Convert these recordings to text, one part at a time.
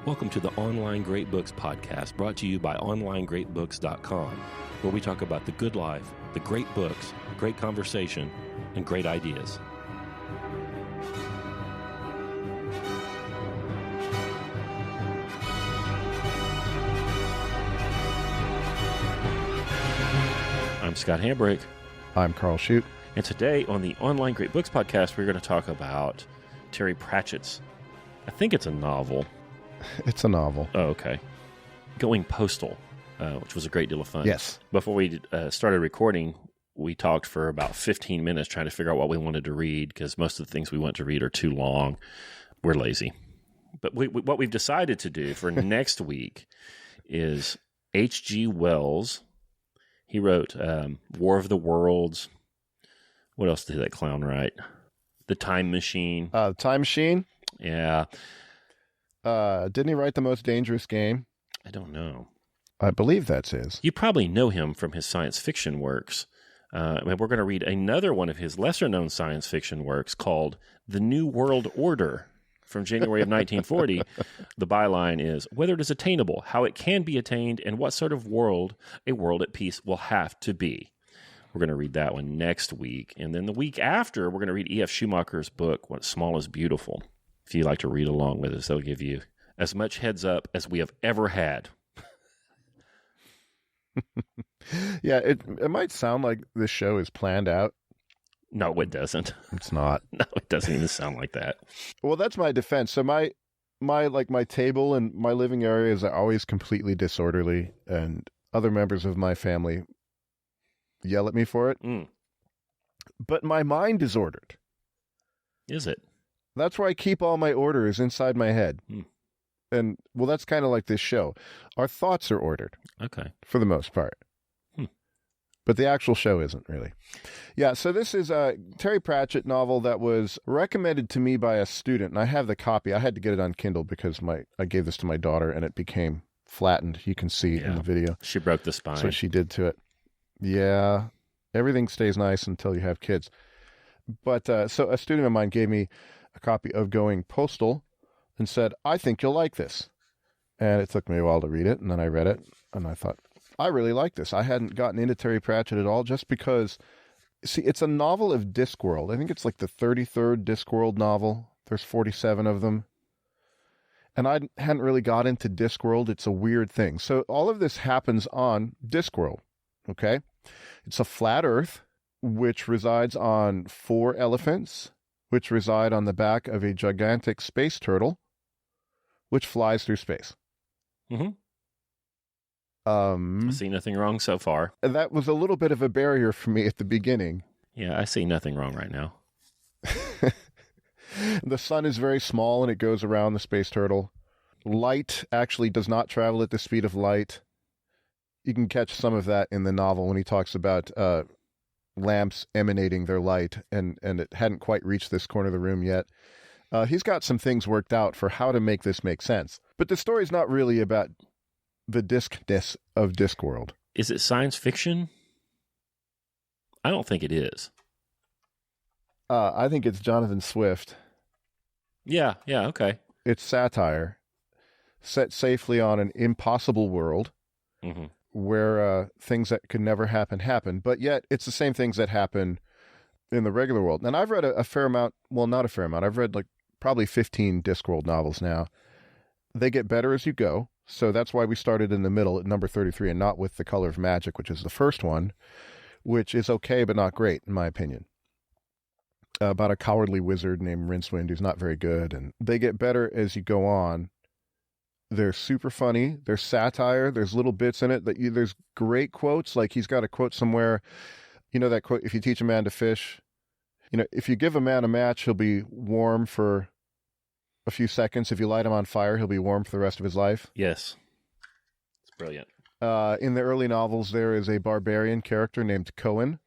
Welcome to the Online Great Books podcast, brought to you by OnlineGreatBooks.com, where we talk about the good life, the great books, great conversation, and great ideas. I'm Scott Hambrick. I'm Karl Shute. And today on the Online Great Books podcast, we're going to talk about Terry Pratchett's, I think it's a novel. It's a novel. Oh, okay. Going Postal, which was a great deal of fun. Yes. Before we started recording, we talked for about 15 minutes trying to figure out what we wanted to read, because most of the things we want to read are too long. We're lazy. But what we've decided to do for next week is H.G. Wells. He wrote War of the Worlds. What else did that clown write? The Time Machine. The Time Machine? Yeah. Didn't he write The Most Dangerous Game? I don't know. I believe that's his. You probably know him from his science fiction works. And we're going to read another one of his lesser-known science fiction works called The New World Order from January of 1940. The byline is, whether it is attainable, how it can be attained, and what sort of world a world at peace will have to be. We're going to read that one next week. And then the week after, we're going to read E.F. Schumacher's book, What Small is Beautiful. If you like to read along with us, they'll give you as much heads up as we have ever had. Yeah, it might sound like this show is planned out. No, it doesn't. It's not. No, it doesn't even sound like that. Well, that's my defense. So my table and my living areas are always completely disorderly, and other members of my family yell at me for it. But my mind is ordered. Is it? That's where I keep all my orders inside my head. And, well, that's kind of like this show. Our thoughts are ordered. Okay. For the most part. But the actual show isn't really. Yeah, so this is a Terry Pratchett novel that was recommended to me by a student, and I have the copy. I had to get it on Kindle because I gave this to my daughter, and it became flattened. You can see in the video. She broke the spine. So she did to it. Yeah, everything stays nice until you have kids. But so a student of mine gave me a copy of Going Postal and said, I think you'll like this. And it took me a while to read it, and then I read it, and I thought, I really like this. I hadn't gotten into Terry Pratchett at all just because, see, it's a novel of Discworld. I think it's like the 33rd Discworld novel. There's 47 of them. And I hadn't really got into Discworld. It's a weird thing. So all of this happens on Discworld, okay? It's a flat Earth, which resides on 4 elephants, which reside on the back of a gigantic space turtle, which flies through space. I see nothing wrong so far. That was a little bit of a barrier for me at the beginning. Yeah, I see nothing wrong right now. The sun is very small and it goes around the space turtle. Light actually does not travel at the speed of light. You can catch some of that in the novel when he talks about lamps emanating their light, and it hadn't quite reached this corner of the room yet. He's got some things worked out for how to make this make sense. But the story's not really about the discness of Discworld. Is it science fiction? I don't think it is. I think it's Jonathan Swift. Yeah, okay. It's satire, set safely on an impossible world where things that could never happen, but yet it's the same things that happen in the regular world. And I've read a fair amount, well, not a fair amount. I've read like probably 15 Discworld novels now. They get better as you go. So that's why we started in the middle at number 33 and not with The Color of Magic, which is the first one, which is okay but not great, in my opinion. About a cowardly wizard named Rincewind who's not very good. And they get better as you go on. They're super funny. There's satire. There's little bits in it. There's great quotes. Like he's got a quote somewhere. You know that quote, if you teach a man to fish, if you give a man a match, he'll be warm for a few seconds. If you light him on fire, he'll be warm for the rest of his life. Yes. It's brilliant. In the early novels, there is a barbarian character named Cohen.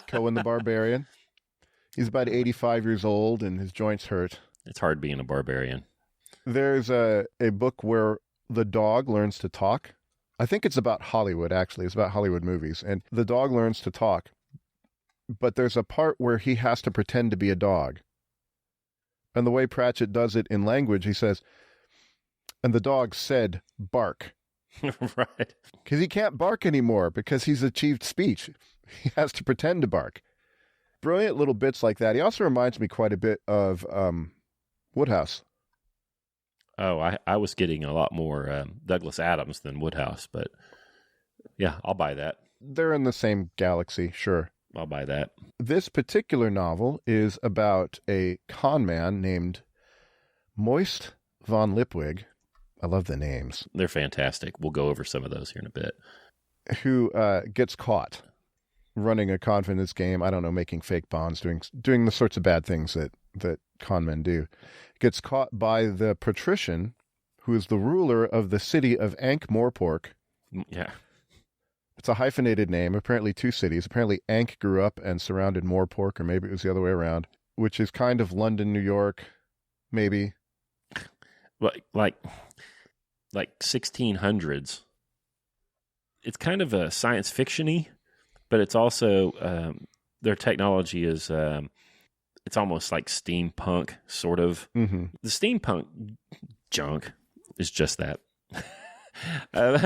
Cohen the Barbarian. He's about 85 years old and his joints hurt. It's hard being a barbarian. There's a book where the dog learns to talk. I think it's about Hollywood, actually. It's about Hollywood movies. And the dog learns to talk. But there's a part where he has to pretend to be a dog. And the way Pratchett does it in language, he says, And the dog said, bark. Right. Because he can't bark anymore because he's achieved speech. He has to pretend to bark. Brilliant little bits like that. He also reminds me quite a bit of Woodhouse. Oh, I was getting a lot more Douglas Adams than Woodhouse, but yeah, I'll buy that. They're in the same galaxy, sure. I'll buy that. This particular novel is about a con man named Moist von Lipwig. I love the names. They're fantastic. We'll go over some of those here in a bit. Who gets caught running a confidence game, I don't know, making fake bonds, doing the sorts of bad things that con men do. Gets caught by the patrician, who is the ruler of the city of Ankh-Morpork. Yeah. It's a hyphenated name, apparently 2 cities. Apparently Ankh grew up and surrounded Morpork, or maybe it was the other way around, which is kind of London, New York, maybe. Like 1600s. It's kind of a science fiction-y, but it's also their technology is it's almost like steampunk, sort of. Mm-hmm. The steampunk junk is just that. Well,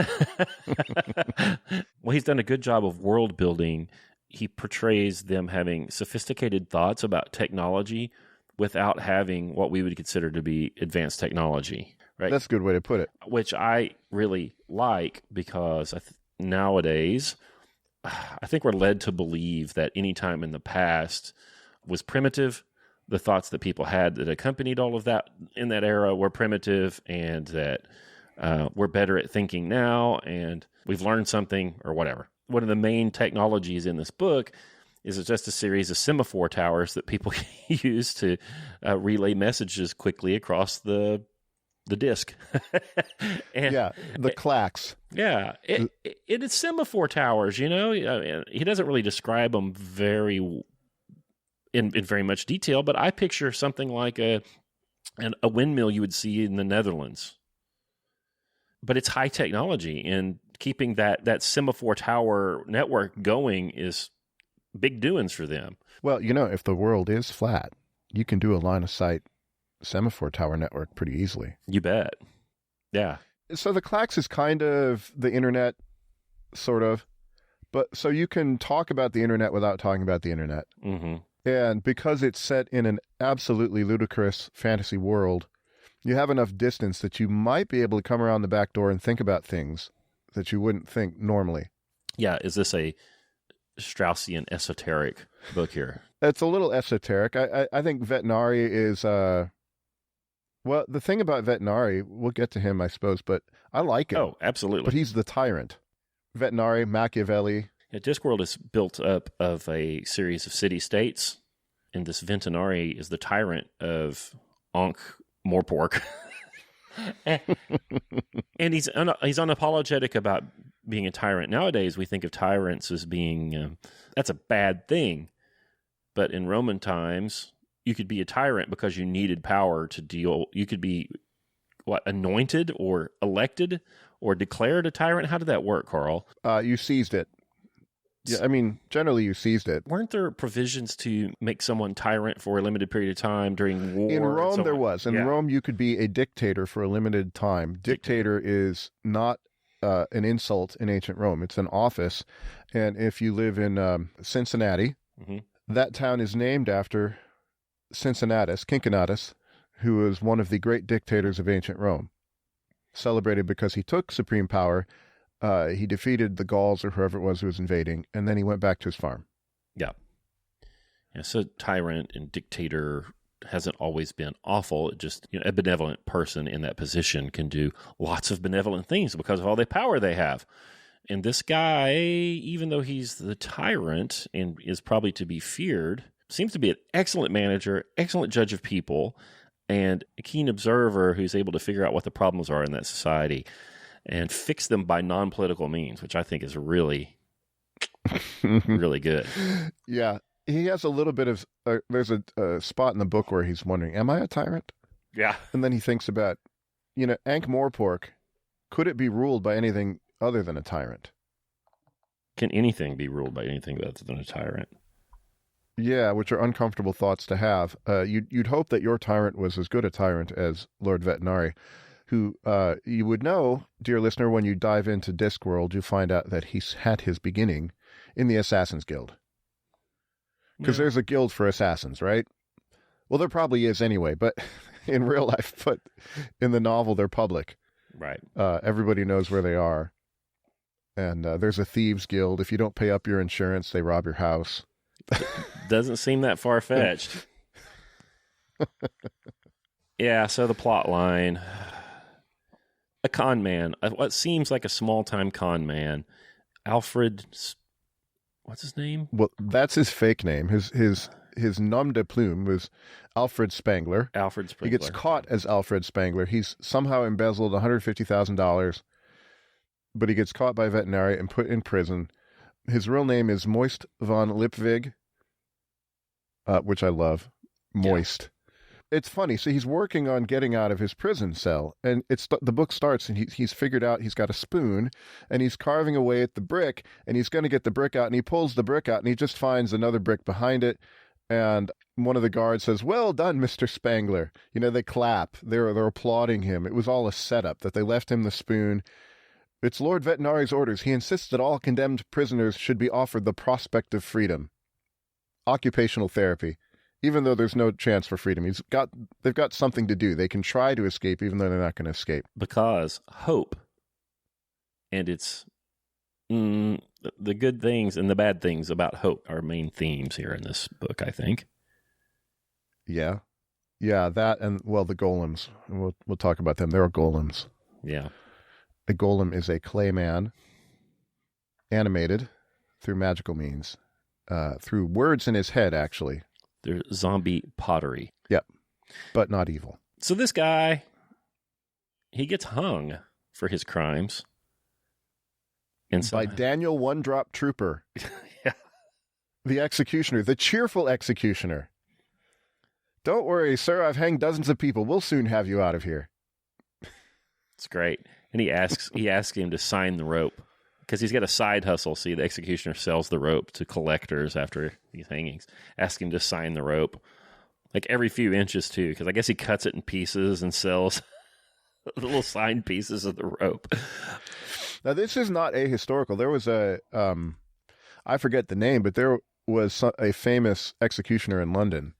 he's done a good job of world building. He portrays them having sophisticated thoughts about technology without having what we would consider to be advanced technology. Right? That's a good way to put it. Which I really like, because nowadays, I think we're led to believe that any time in the past was primitive. The thoughts that people had that accompanied all of that in that era were primitive, and that we're better at thinking now, and we've learned something or whatever. One of the main technologies in this book is just a series of semaphore towers that people use to relay messages quickly across the disc. And, yeah, the clacks. Yeah, it is semaphore towers, you know. He doesn't really describe them in very much detail, but I picture something like a windmill you would see in the Netherlands. But it's high technology, and keeping that semaphore tower network going is big doings for them. Well, you know, if the world is flat, you can do a line of sight semaphore tower network pretty easily. You bet. Yeah. So the clacks is kind of the internet, sort of. But so you can talk about the internet without talking about the internet. Mm-hmm. And because it's set in an absolutely ludicrous fantasy world, you have enough distance that you might be able to come around the back door and think about things that you wouldn't think normally. Yeah. Is this a Straussian esoteric book here? It's a little esoteric. I think Vetinari is... well, the thing about Vetinari, we'll get to him, I suppose, but I like him. Oh, absolutely. But he's the tyrant. Vetinari, Machiavelli. Yeah, Discworld is built up of a series of city-states, and this Vetinari is the tyrant of Ankh-Morpork. And he's unapologetic about being a tyrant. Nowadays, we think of tyrants as being, that's a bad thing. But in Roman times, you could be a tyrant because you needed power to deal. You could be, anointed or elected or declared a tyrant? How did that work, Karl? You seized it. Yeah, I mean, generally you seized it. Weren't there provisions to make someone tyrant for a limited period of time during war? In Rome, there on? was. In Rome, you could be a dictator for a limited time. Dictator is not an insult in ancient Rome. It's an office. And if you live in Cincinnati, mm-hmm. that town is named after Cincinnatus, who was one of the great dictators of ancient Rome. Celebrated because he took supreme power. He defeated the Gauls or whoever it was who was invading, and then he went back to his farm. Yeah. So tyrant and dictator hasn't always been awful. It just, a benevolent person in that position can do lots of benevolent things because of all the power they have. And this guy, even though he's the tyrant and is probably to be feared, seems to be an excellent manager, excellent judge of people, and a keen observer who's able to figure out what the problems are in that society and fix them by non-political means, which I think is really, really good. Yeah. He has a little bit of, there's a spot in the book where he's wondering, am I a tyrant? Yeah. And then he thinks about, Ankh-Morpork, could it be ruled by anything other than a tyrant? Can anything be ruled by anything other than a tyrant? Yeah, which are uncomfortable thoughts to have. You'd hope that your tyrant was as good a tyrant as Lord Vetinari. who you would know, dear listener, when you dive into Discworld, you find out that he's had his beginning in the Assassin's Guild. Because there's a guild for assassins, right? Well, there probably is anyway, but in real life, but in the novel, they're public. Right. Everybody knows where they are. And there's a thieves guild. If you don't pay up your insurance, they rob your house. Doesn't seem that far-fetched. Yeah, so the plot line. A con man. What seems like a small-time con man. Alfred... What's his name? Well, that's his fake name. His nom de plume was Alfred Spangler. Alfred Spangler. He gets caught as Alfred Spangler. He's somehow embezzled $150,000, but he gets caught by a veterinary and put in prison. His real name is Moist von Lipwig, which I love. Moist. Yeah. It's funny. So he's working on getting out of his prison cell, and the book starts, and he's figured out he's got a spoon, and he's carving away at the brick, and he's going to get the brick out, and he pulls the brick out, and he just finds another brick behind it, and one of the guards says, "Well done, Mr. Spangler." You know, they clap. They're applauding him. It was all a setup, that they left him the spoon. It's Lord Vetinari's orders. He insists that all condemned prisoners should be offered the prospect of freedom. Occupational therapy. Even though there's no chance for freedom, they've got something to do. They can try to escape, even though they're not going to escape. Because hope, and it's the good things and the bad things about hope are main themes here in this book, I think. Yeah, that and the golems. We'll talk about them. There are golems. Yeah, a golem is a clay man, animated through magical means, through words in his head, actually. They're zombie pottery. Yep, but not evil. So this guy, he gets hung for his crimes. And by Daniel One Drop Trooper. Yeah. The executioner, the cheerful executioner. Don't worry, sir, I've hanged dozens of people. We'll soon have you out of here. It's great. And he asks him to sign the rope. Because he's got a side hustle. See, the executioner sells the rope to collectors after these hangings. Ask him to sign the rope. Like every few inches, too. Because I guess he cuts it in pieces and sells little signed pieces of the rope. Now, this is not ahistorical. There was I forget the name, but there was a famous executioner in London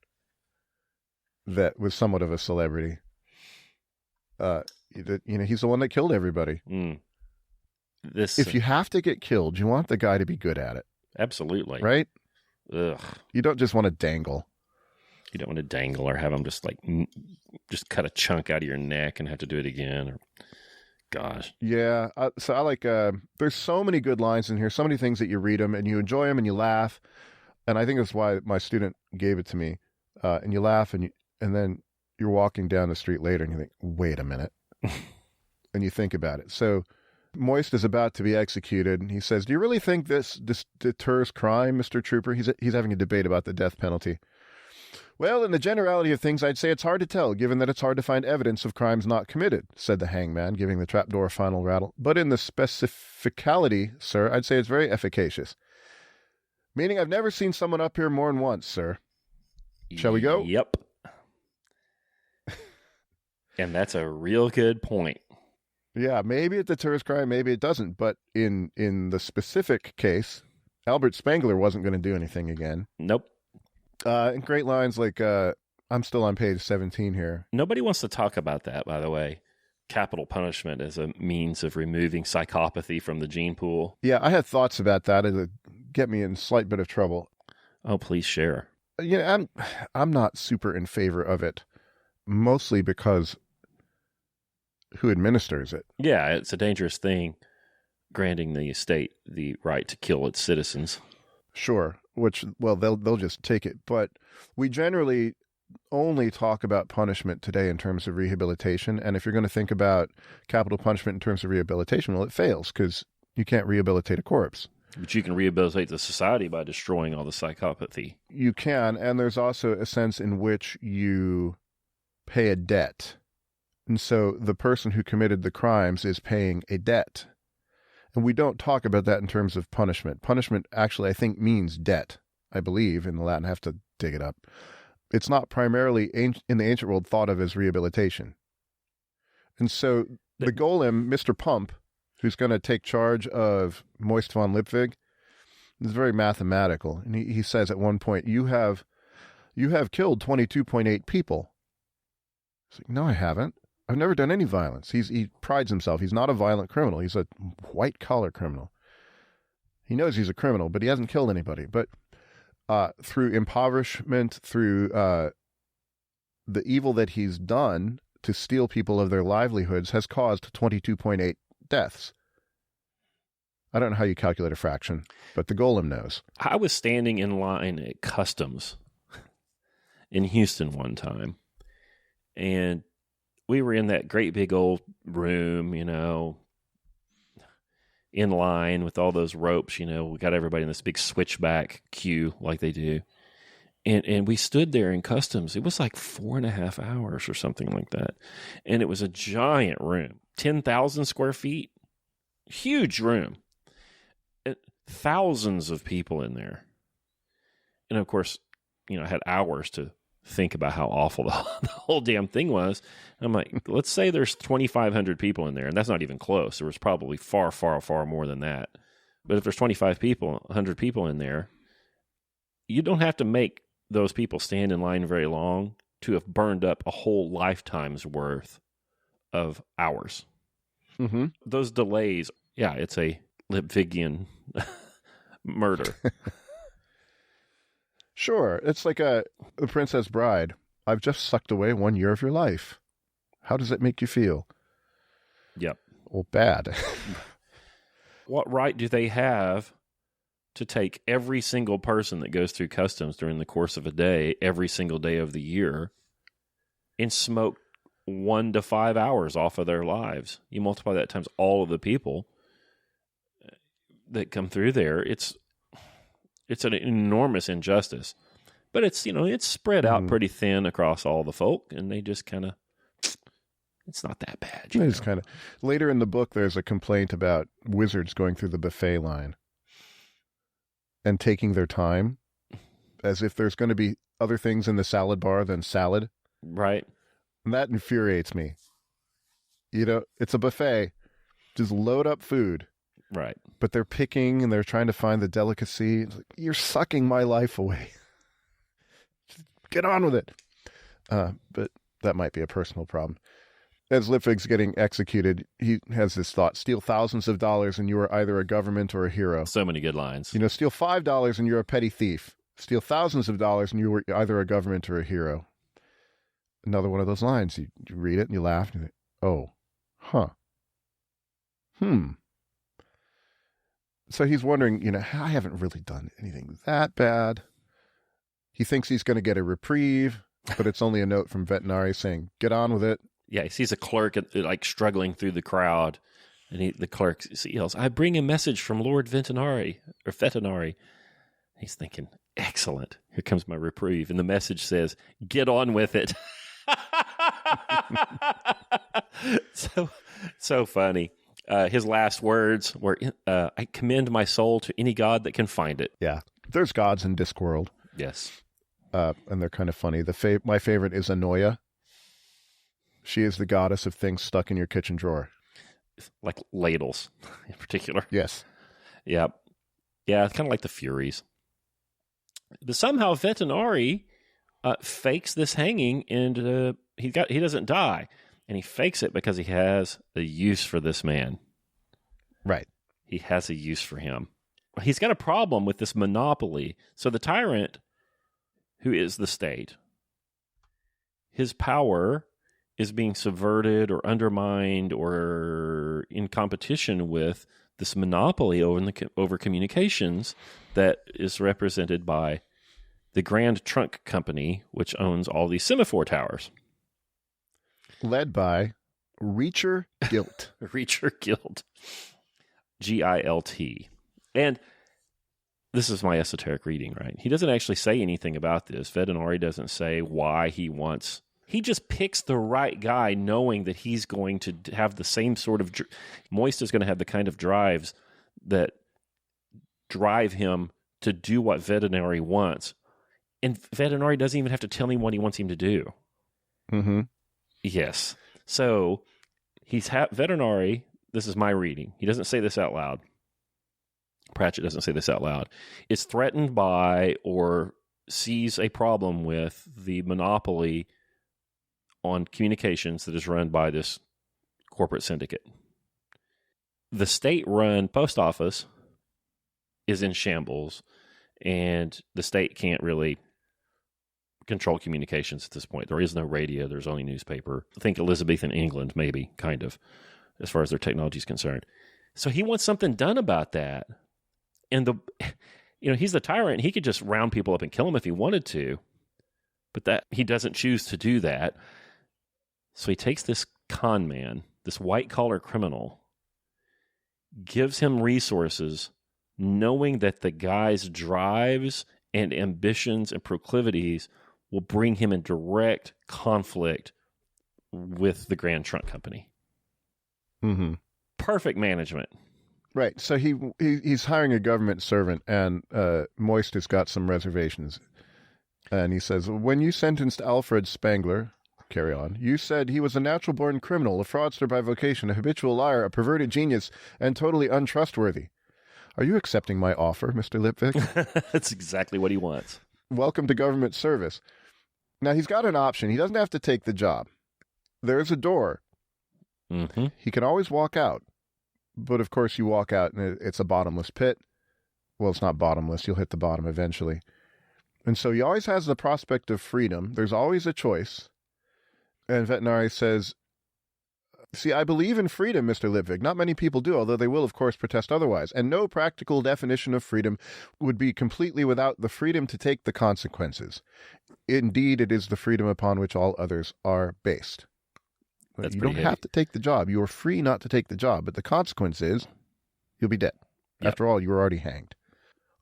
that was somewhat of a celebrity. He's the one that killed everybody. Mm. If you have to get killed, you want the guy to be good at it. Absolutely. Right? Ugh. You don't just want to dangle. You don't want to dangle or have them just cut a chunk out of your neck and have to do it again. Gosh. Yeah. So I like, there's so many good lines in here, so many things that you read them and you enjoy them and you laugh. And I think that's why my student gave it to me. And you laugh and then you're walking down the street later and you think, wait a minute. And you think about it. So Moist is about to be executed, and he says, "Do you really think this deters crime, Mr. Trooper?" He's having a debate about the death penalty. "Well, in the generality of things, I'd say it's hard to tell, given that it's hard to find evidence of crimes not committed," said the hangman, giving the trapdoor a final rattle. "But in the specificality, sir, I'd say it's very efficacious. Meaning I've never seen someone up here more than once, sir. Shall we go?" Yep. And that's a real good point. Yeah, maybe it deters crime, maybe it doesn't. But in the specific case, Albert Spangler wasn't going to do anything again. Nope. And great lines like, I'm still on page 17 here. Nobody wants to talk about that, by the way. Capital punishment as a means of removing psychopathy from the gene pool. Yeah, I had thoughts about that. It would get me in a slight bit of trouble. Oh, please share. I'm not super in favor of it, mostly because who administers it. Yeah, it's a dangerous thing, granting the state the right to kill its citizens. Sure, they'll just take it. But we generally only talk about punishment today in terms of rehabilitation. And if you're going to think about capital punishment in terms of rehabilitation, well, it fails because you can't rehabilitate a corpse. But you can rehabilitate the society by destroying all the psychopathy. You can, and there's also a sense in which you pay a debt. And so the person who committed the crimes is paying a debt. And we don't talk about that in terms of punishment. Punishment actually, I think, means debt, I believe, in the Latin. I have to dig it up. It's not primarily, in the ancient world, thought of as rehabilitation. And so the Golem, Mr. Pump, who's going to take charge of Moist von Lipwig, is very mathematical. And he says at one point, you have killed 22.8 people. He's like, no, I haven't. I've never done any violence. He prides himself. He's not a violent criminal. He's a white-collar criminal. He knows he's a criminal, but he hasn't killed anybody. But through impoverishment, through the evil that he's done to steal people of their livelihoods, has caused 22.8 deaths. I don't know how you calculate a fraction, but the Golem knows. I was standing in line at Customs in Houston one time, and we were in that great big old room, in line with all those ropes, we got everybody in this big switchback queue like they do. And we stood there in Customs. It was like 4.5 hours or something like that. And it was a giant room, 10,000 square feet, huge room, thousands of people in there. And of course, I had hours to think about how awful the whole damn thing was. I'm like, let's say there's 2,500 people in there, and that's not even close. There was probably far, far, far more than that. But if there's 25 people, 100 people in there, you don't have to make those people stand in line very long to have burned up a whole lifetime's worth of hours. Mm-hmm. Those delays, yeah, it's a Lipwigian murder. Sure. It's like The Princess Bride. I've just sucked away 1 year of your life. How does it make you feel? Yep. Well, bad. What right do they have to take every single person that goes through Customs during the course of a day, every single day of the year, and smoke 1 to 5 hours off of their lives? You multiply that times all of the people that come through there. It's an enormous injustice, but it's spread out pretty thin across all the folk, and they just kind of, it's not that bad. It's kind of later in the book. There's a complaint about wizards going through the buffet line and taking their time, as if there's going to be other things in the salad bar than salad. Right. And that infuriates me. It's a buffet. Just load up food. Right. But they're picking and they're trying to find the delicacy. It's like, you're sucking my life away. Just get on with it. But that might be a personal problem. As Lipwig's getting executed, he has this thought: steal thousands of dollars and you are either a government or a hero. So many good lines. Steal $5 and you're a petty thief. Steal thousands of dollars and you were either a government or a hero. Another one of those lines. You read it and you laugh and you think, oh, huh. So he's wondering, I haven't really done anything that bad. He thinks he's going to get a reprieve, but it's only a note from Vetinari saying, get on with it. Yeah, he sees a clerk struggling through the crowd, and the clerk yells, I bring a message from Lord Vetinari. He's thinking, excellent. Here comes my reprieve. And the message says, get on with it. So funny. His last words were, I commend my soul to any god that can find it. Yeah. There's gods in Discworld. Yes. And they're kind of funny. My favorite is Anoia. She is the goddess of things stuck in your kitchen drawer. Like ladles, in particular. Yes. Yeah. Yeah, it's kind of like the Furies. But somehow Vetinari fakes this hanging, and he doesn't die. And he fakes it because he has a use for this man. Right. He has a use for him. He's got a problem with this monopoly. So the tyrant, who is the state, his power is being subverted or undermined or in competition with this monopoly over communications that is represented by the Grand Trunk Company, which owns all these semaphore towers. Led by Reacher Gilt. Reacher Gilt. Gilt. And this is my esoteric reading, right? He doesn't actually say anything about this. Vetinari doesn't say why he wants... He just picks the right guy knowing that he's going to have the same sort of... Moist is going to have the kind of drives that drive him to do what Vetinari wants. And Vetinari doesn't even have to tell him what he wants him to do. Mm-hmm. Yes. So He's veterinary. This is my reading. He doesn't say this out loud. Pratchett doesn't say this out loud. Is threatened by or sees a problem with the monopoly on communications that is run by this corporate syndicate. The state-run post office is in shambles, and the state can't really control communications at this point. There is no radio. There's only newspaper. I think Elizabethan England, maybe, kind of, as far as their technology is concerned. So he wants something done about that. And he's the tyrant. He could just round people up and kill them if he wanted to, but that he doesn't choose to do that. So he takes this con man, this white-collar criminal, gives him resources, knowing that the guy's drives and ambitions and proclivities will bring him in direct conflict with the Grand Trunk Company. Mm-hmm. Perfect management. Right. So he's hiring a government servant, and Moist has got some reservations. And he says, when you sentenced Alfred Spangler, carry on, you said he was a natural-born criminal, a fraudster by vocation, a habitual liar, a perverted genius, and totally untrustworthy. Are you accepting my offer, Mr. Lipwig? That's exactly what he wants. Welcome to government service. Now, he's got an option. He doesn't have to take the job. There's a door. Mm-hmm. He can always walk out. But, of course, you walk out, and it's a bottomless pit. Well, it's not bottomless. You'll hit the bottom eventually. And so he always has the prospect of freedom. There's always a choice. And Veterinary says, see, I believe in freedom, Mr. Lipwig. Not many people do, although they will, of course, protest otherwise. And no practical definition of freedom would be completely without the freedom to take the consequences. Indeed, it is the freedom upon which all others are based. That's you don't have to take the job. You are free not to take the job, but the consequence is you'll be dead. Yep. After all, you were already hanged.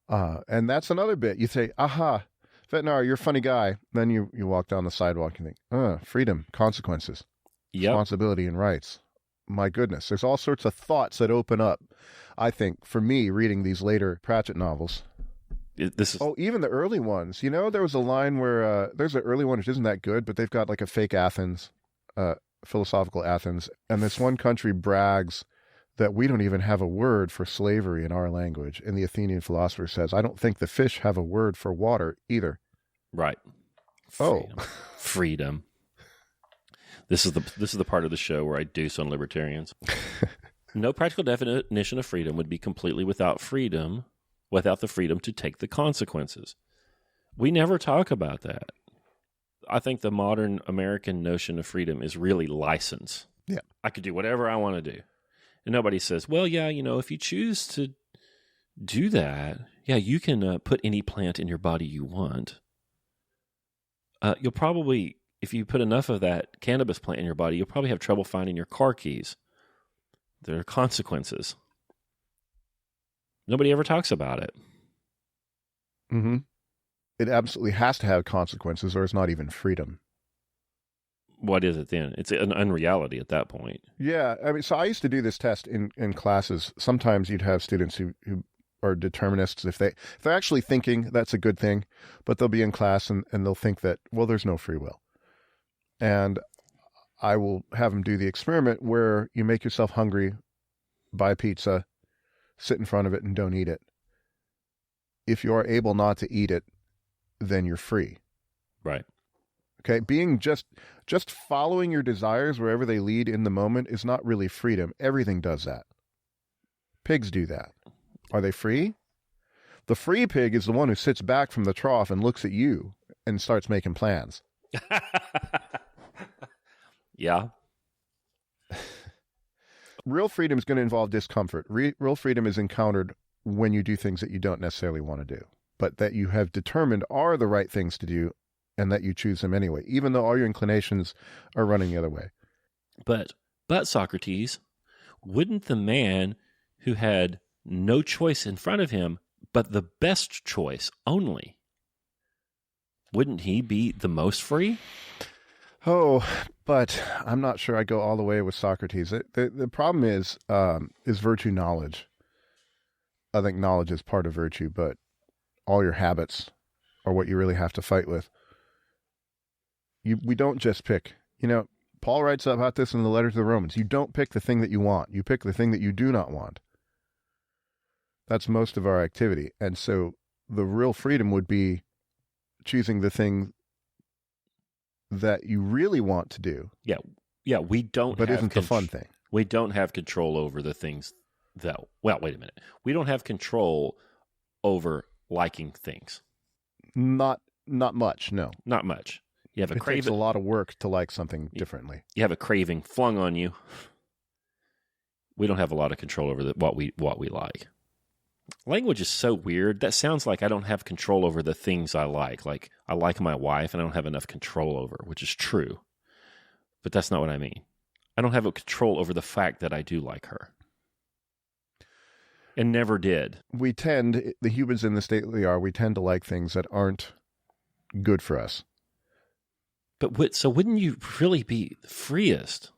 And that's another bit. You say, aha, Veterinary, you're a funny guy. Then you walk down the sidewalk and think, freedom, consequences, responsibility, and rights. My goodness, there's all sorts of thoughts that open up, I think, for me, reading these later Pratchett novels. Even the early ones. You know, there was a line where there's an early one which isn't that good, but they've got like a fake Athens, philosophical Athens, and this one country brags that we don't even have a word for slavery in our language. And the Athenian philosopher says, I don't think the fish have a word for water either. Right. Freedom. This is the part of the show where I deuce on libertarians. No practical definition of freedom would be completely without the freedom to take the consequences. We never talk about that. I think the modern American notion of freedom is really license. Yeah. I could do whatever I want to do. And nobody says, well, yeah, if you choose to do that, yeah, you can put any plant in your body you want. You'll probably, if you put enough of that cannabis plant in your body, you'll probably have trouble finding your car keys. There are consequences. Nobody ever talks about it. Mm-hmm. It absolutely has to have consequences, or it's not even freedom. What is it then? It's an unreality at that point. Yeah. I mean, so I used to do this test in classes. Sometimes you'd have students who are determinists. If they're actually thinking that's a good thing, but they'll be in class and they'll think that, well, there's no free will. And I will have them do the experiment where you make yourself hungry, buy pizza, sit in front of it, and don't eat it. If you are able not to eat it, then you're free. Right. Okay, being just following your desires wherever they lead in the moment is not really freedom. Everything does that. Pigs do that. Are they free? The free pig is the one who sits back from the trough and looks at you and starts making plans. Yeah. Real freedom is going to involve discomfort. Real freedom is encountered when you do things that you don't necessarily want to do, but that you have determined are the right things to do, and that you choose them anyway, even though all your inclinations are running the other way. But Socrates, wouldn't the man who had no choice in front of him, but the best choice only, wouldn't he be the most free? Oh, but I'm not sure I go all the way with Socrates. The problem is virtue knowledge. I think knowledge is part of virtue, but all your habits are what you really have to fight with. We don't just pick. Paul writes about this in the letter to the Romans. You don't pick the thing that you want. You pick the thing that you do not want. That's most of our activity. And so the real freedom would be choosing the thing that you really want to do. Yeah, we don't but have isn't the fun thing. We don't have control over the things that, well, wait a minute. We don't have control over liking things. Not much, no. Not much. You have a It craving. takes a lot of work to like something differently. You have a craving flung on you. We don't have a lot of control over what we like. Language is so weird. That sounds like I don't have control over the things I like. Like, I like my wife and I don't have enough control over her, which is true. But that's not what I mean. I don't have a control over the fact that I do like her. And never did. The humans in the state we are, we tend to like things that aren't good for us. But so wouldn't you really be the freest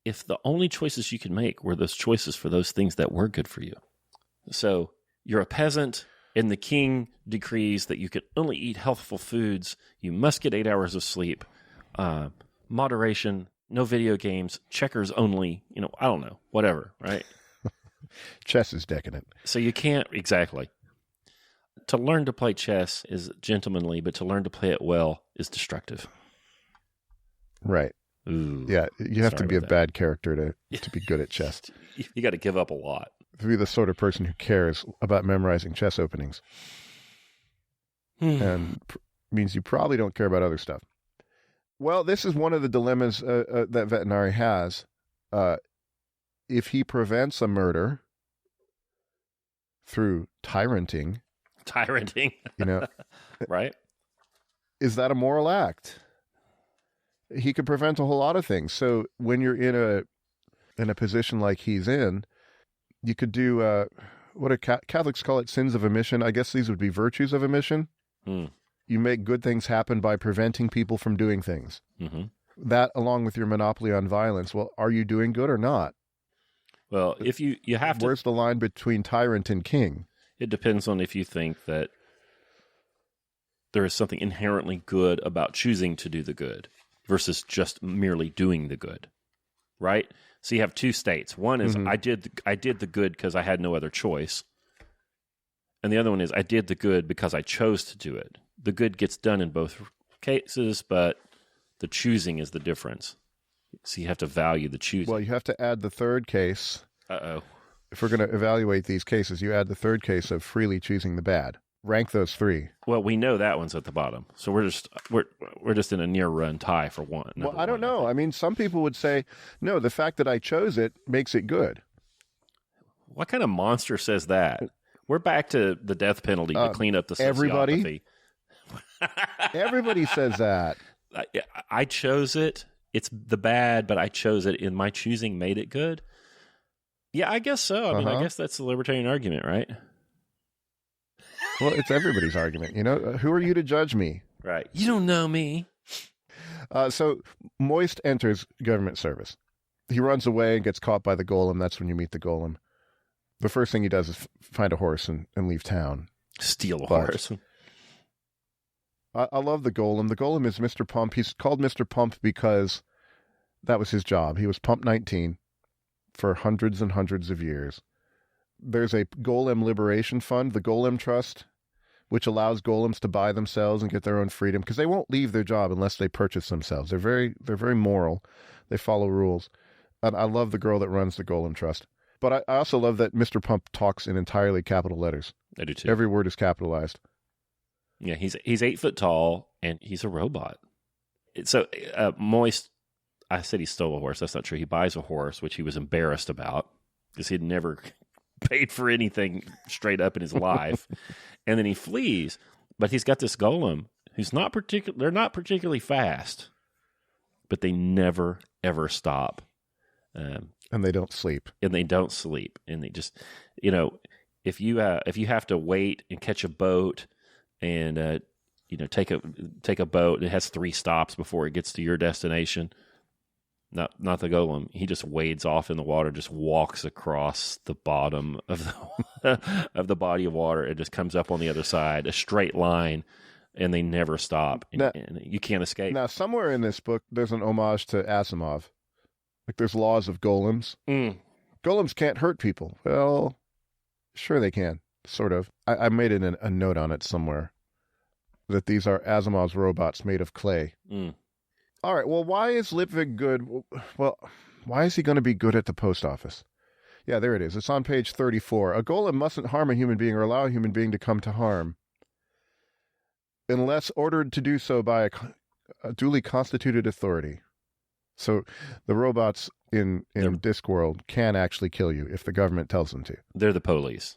if the only choices you could make were those choices for those things that were good for you? So you're a peasant, and the king decrees that you can only eat healthful foods. You must get 8 hours of sleep, moderation, no video games, checkers only. I don't know, whatever, right? Chess is decadent. So you can't, exactly. To learn to play chess is gentlemanly, but to learn to play it well is destructive. Right. Ooh, yeah, you have to be a bad character to be good at chess. You got to give up a lot. To be the sort of person who cares about memorizing chess openings. And means you probably don't care about other stuff. Well, this is one of the dilemmas that Vetinari has. If he prevents a murder through tyranting, right? Is that a moral act? He could prevent a whole lot of things. So when you're in a position like he's in, you could do what do Catholics call it, sins of omission. I guess these would be virtues of omission. You make good things happen by preventing people from doing things. Mm-hmm. That, along with your monopoly on violence. Well, are you doing good or not? Well, if you have to... Where's the line between tyrant and king? It depends on if you think that there is something inherently good about choosing to do the good versus just merely doing the good, right? So you have two states. One is I did the good because I had no other choice. And the other one is I did the good because I chose to do it. The good gets done in both cases, but the choosing is the difference. So you have to value the choosing. Well, you have to add the third case. Uh-oh. If we're going to evaluate these cases, you add the third case of freely choosing the bad. Rank those three. Well, we know that one's at the bottom. So we're just in a near run tie for one. Well, I don't know. I mean, some people would say, no, the fact that I chose it makes it good. What kind of monster says that? We're back to the death penalty to clean up the sociopathy. Everybody says that. I chose it. It's the bad, but I chose it, and my choosing made it good. Yeah, I guess so. I mean, I guess that's the libertarian argument, right? Well, it's everybody's argument. Who are you to judge me? Right. You don't know me. So Moist enters government service. He runs away and gets caught by the Golem. That's when you meet the Golem. The first thing he does is find a horse and leave town. Steal a horse. I love the Golem. The Golem is Mr. Pump. He's called Mr. Pump because that was his job. He was Pump 19 for hundreds and hundreds of years. There's a Golem Liberation Fund, the Golem Trust, which allows golems to buy themselves and get their own freedom because they won't leave their job unless they purchase themselves. They're very moral. They follow rules. And I love the girl that runs the Golem Trust. But I also love that Mr. Pump talks in entirely capital letters. I do too. Every word is capitalized. Yeah, he's 8 foot tall and he's a robot. So Moist, I said he stole a horse. That's not true. He buys a horse, which he was embarrassed about because he'd never paid for anything straight up in his life. And then he flees. But he's got this golem who's they're not particularly fast, but they never, ever stop. And they don't sleep. And they just, if you have to wait and catch a boat and, take a boat, it has 3 stops before it gets to your destination. Not the golem. He just wades off in the water, just walks across the bottom of the of the body of water. It just comes up on the other side, a straight line. and they never stop, Now, and you can't escape. Now, somewhere in this book, there's an homage to Asimov. Like, there's laws of golems. Golems can't hurt people. Well, sure they can, sort of. I made a note on it somewhere, that these are Asimov's robots made of clay. All right, well, why is Lipwig good? Well, why is he going to be good at the post office? Yeah, there it is. It's on page 34. A golem mustn't harm a human being or allow a human being to come to harm unless ordered to do so by a duly constituted authority. So the robots in Discworld can actually kill you if the government tells them to. They're the police.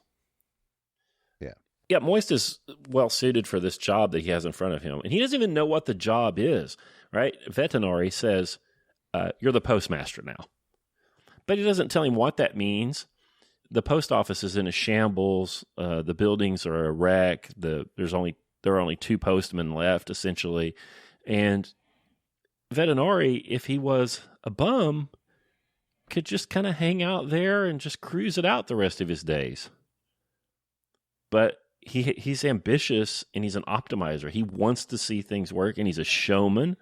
Yeah, Moist is well suited for this job that he has in front of him. And he doesn't even know what the job is, right? Veterinary says, you're the postmaster now. But he doesn't tell him what that means. The post office is in a shambles. The buildings are a wreck. There are only 2 postmen left, essentially. And Veterinary, if he was a bum, could just kind of hang out there and just cruise it out the rest of his days. But he's ambitious, and he's an optimizer. He wants to see things work, and he's a showman.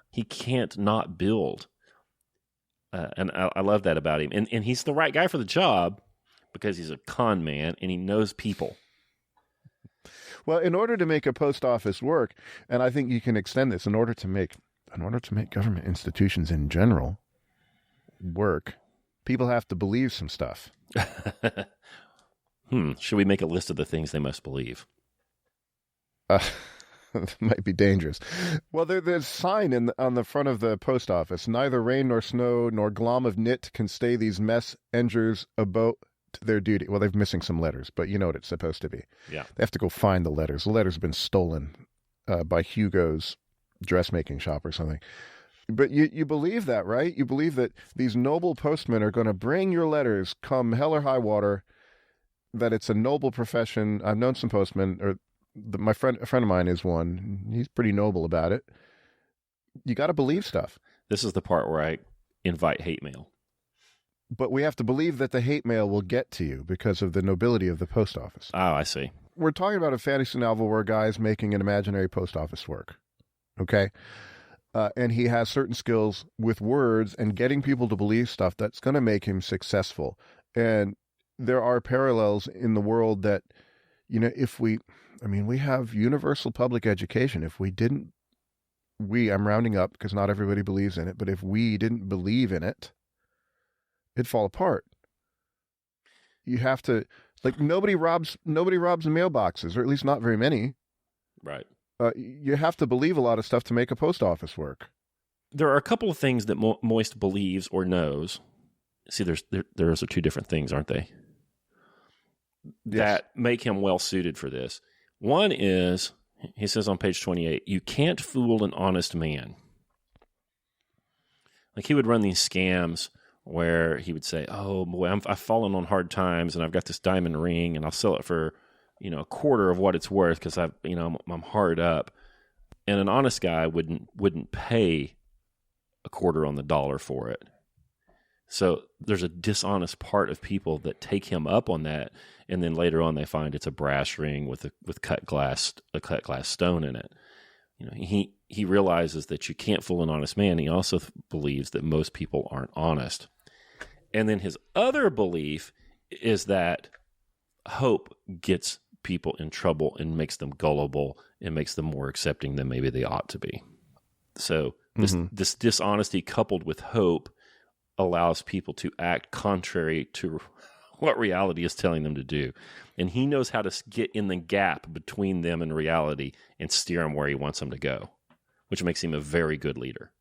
He can't not build. And I love that about him. And he's the right guy for the job because he's a con man, and he knows people. Well, in order to make a post office work, and I think you can extend this, in order to make government institutions in general work, people have to believe some stuff. Should we make a list of the things they must believe? That might be dangerous. Well, there's a sign on the front of the post office. Neither rain nor snow nor glom of knit can stay these messengers about their duty. Well, they're missing some letters, but you know what it's supposed to be. Yeah. They have to go find the letters. The letters have been stolen by Hugo's dressmaking shop or something. But you believe that, right? You believe that these noble postmen are going to bring your letters come hell or high water, that it's a noble profession. I've known some postmen, or a friend of mine is one. He's pretty noble about it. You got to believe stuff. This is the part where I invite hate mail. But we have to believe that the hate mail will get to you because of the nobility of the post office. Oh, I see. We're talking about a fantasy novel where a guy's making an imaginary post office work. Okay? And he has certain skills with words and getting people to believe stuff that's going to make him successful. And there are parallels in the world that, we have universal public education. If I'm rounding up because not everybody believes in it, but if we didn't believe in it, it'd fall apart. You have to, nobody robs mailboxes, or at least not very many. Right. You have to believe a lot of stuff to make a post office work. There are a couple of things that Moist believes or knows. See, there's 2 different things, aren't they? Yes. That make him well suited for this. One is, he says on page 28, you can't fool an honest man. Like, he would run these scams where he would say, oh boy, I've fallen on hard times and I've got this diamond ring and I'll sell it for, a quarter of what it's worth because I'm hard up. And an honest guy wouldn't pay a quarter on the dollar for it. So there's a dishonest part of people that take him up on that, and then later on they find it's a brass ring with cut glass stone in it. He realizes that you can't fool an honest man. He also believes that most people aren't honest. And then his other belief is that hope gets people in trouble and makes them gullible and makes them more accepting than maybe they ought to be. So this dishonesty coupled with hope allows people to act contrary to what reality is telling them to do. And he knows how to get in the gap between them and reality and steer them where he wants them to go, which makes him a very good leader.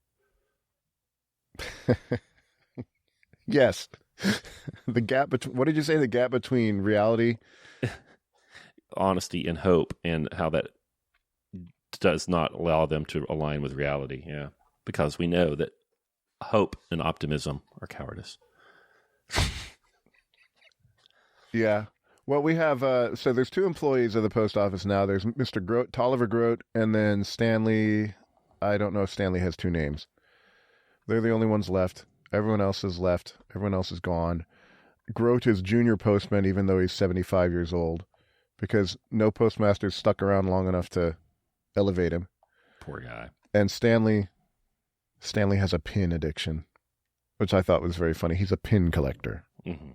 Yes. The gap between, what did you say? The gap between reality, honesty, and hope, and how that does not allow them to align with reality. Yeah. Because we know that hope and optimism are cowardice. Yeah. Well, we have, so there's 2 employees of the post office now. There's Mr. Grote, Tolliver Grote, and then Stanley. I don't know if Stanley has 2 names. They're the only ones left. Everyone else is left. Everyone else is gone. Grote is junior postman, even though he's 75 years old, because no postmasters stuck around long enough to elevate him. Poor guy. And Stanley has a pin addiction, which I thought was very funny. He's a pin collector. Mm-hmm.